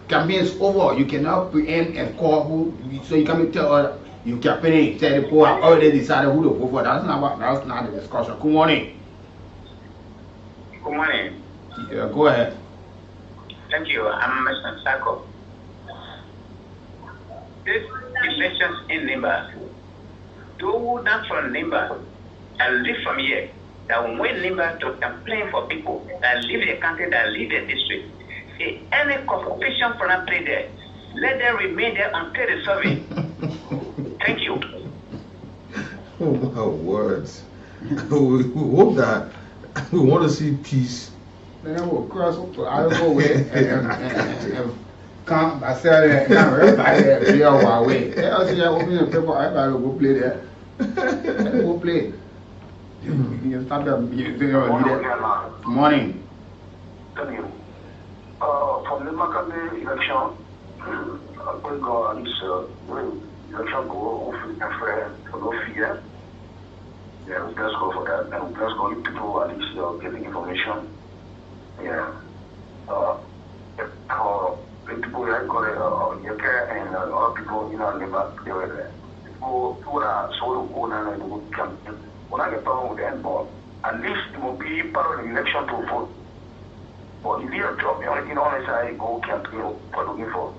Campaign is over. You cannot preempt and call who, so you can't tell other, you campaigning, tell the poor, already decided who to vote for. That's not the discussion. Good morning. Good morning. Yeah, go ahead. Thank you. I'm Mr. Sako. This elections in Nimba, those not from Nimba and live from here, that when Nimba to campaign for people that live in the country, that live in the district, if any corporation for not play there, let them remain there until the survey. Thank you. Oh my words. We hope that we want to see peace. Then I will cross I go away and come. I said, everybody be our way. I see I open the paper, everybody will go play there. Go play. You start them. Good morning. Thank you. From the Maccabi election, we go on this election go for no fear. Yeah, we just go for that, and we just go give people at least getting information. Yeah. For people like Yeke and other people in our neighbor, they were there. People who are so good and they would come. When I get down with the end ball, at least it will be part of the election to vote. But if you have a job, the only thing honest I go campaign for looking for.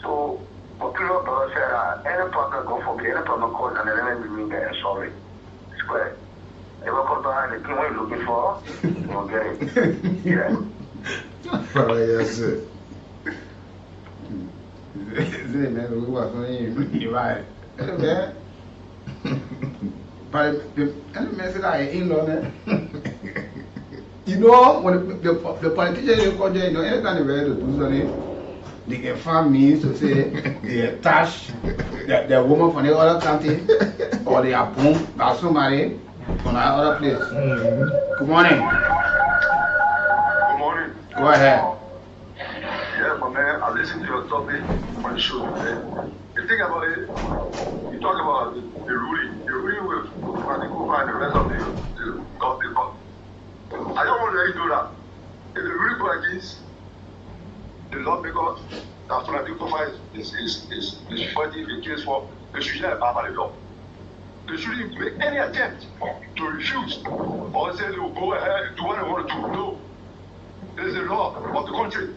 So, for people who say, any partner go for me, any partner call and then remain there and solve it. Square. Never come behind the thing what you're looking for, you don't get it. Yeah. Yes, sir. Man, we was on you right. But the message I in-law, you know, when the politicians in the you know, anytime they ready to do something, they can find means to say they attach the woman from the other country or they are boom by somebody from another place. Good morning. Good morning. Go ahead. Yeah, my man, I listened to your topic on the show today. The thing about it, you talk about the ruling. The ruling with Kufa and the rest of the government. I don't want to let you know that. If the ruling go against the lawmaker, that's what I think Kufa is fighting the case for, they should hear about the law. They shouldn't make any attempt to refuse or say they will go ahead and do what they want to do. No. There's a law of the country.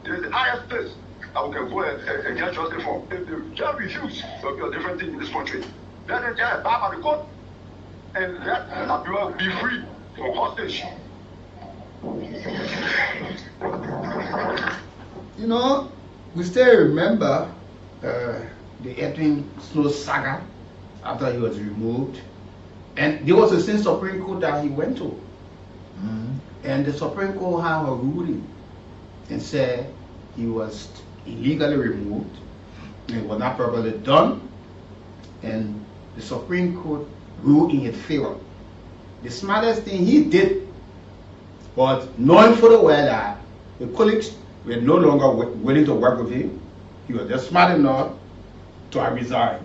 There's the highest place that we can go and get justice from. If they can't refuse, there'll be a different thing in this country. Let them get back by the court and let people be free from hostage. You know, we still remember the Edwin Snow saga after he was removed. And there was a same Supreme Court that he went to. And the Supreme Court had a ruling and said he was illegally removed. It was not properly done. And the Supreme Court ruled in his favor. The smartest thing he did was knowing for the well that the colleagues were no longer willing to work with him. He was just smart enough to resign.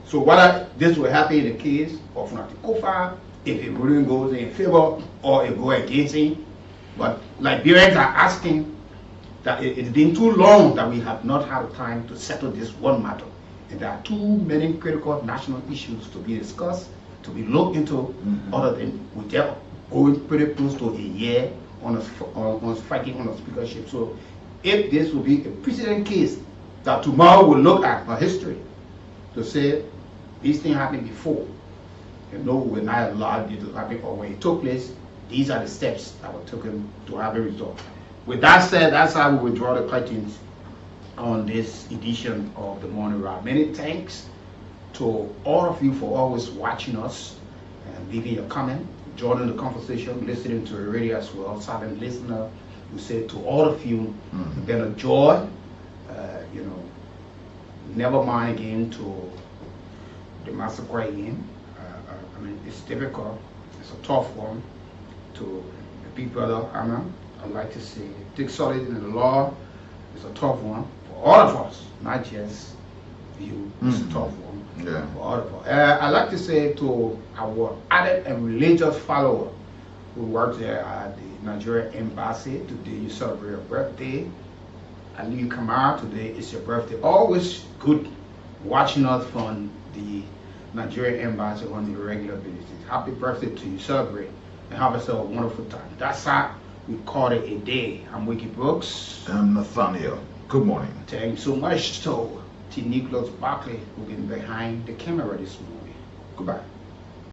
So whether this will happen in the case of Natl Kufa, if the ruling goes in favor or it goes against him. But Liberians are asking that it's been too long that we have not had time to settle this one matter. And there are too many critical national issues to be discussed, to be looked into, other than without going pretty close to a year on us fighting on a speakership. So if this will be a precedent case that tomorrow we'll look at our history to say these things happened before, and no, we're not allowed it to happen, or when it took place, these are the steps that were taken to have a result. With that said, that's how we will draw the curtains on this edition of the Morning Round. Many thanks to all of you for always watching us and leaving your comment, joining the conversation, listening to the radio as well. Silent listener, we say to all of you, it's been a joy. You know, never mind again to the massacre again. I mean, it's difficult. It's a tough one. To the big brother Anna, I'd like to say, take solid in the law. It's a tough one for all of us, not just you. It's a tough one for all of us. I'd like to say to our added and religious follower who works there at the Nigerian Embassy, today you celebrate your birthday. Ali Kamara, today is your birthday. Always good watching us from the Nigerian Embassy on a regular basis. Happy birthday to you, celebrate, and have yourself a wonderful time. That's how we call it a day. I'm Weekie Brooks. I'm Nathaniel. Good morning. Thank you so much to Nicholas Barkley, who's been behind the camera this morning. Goodbye.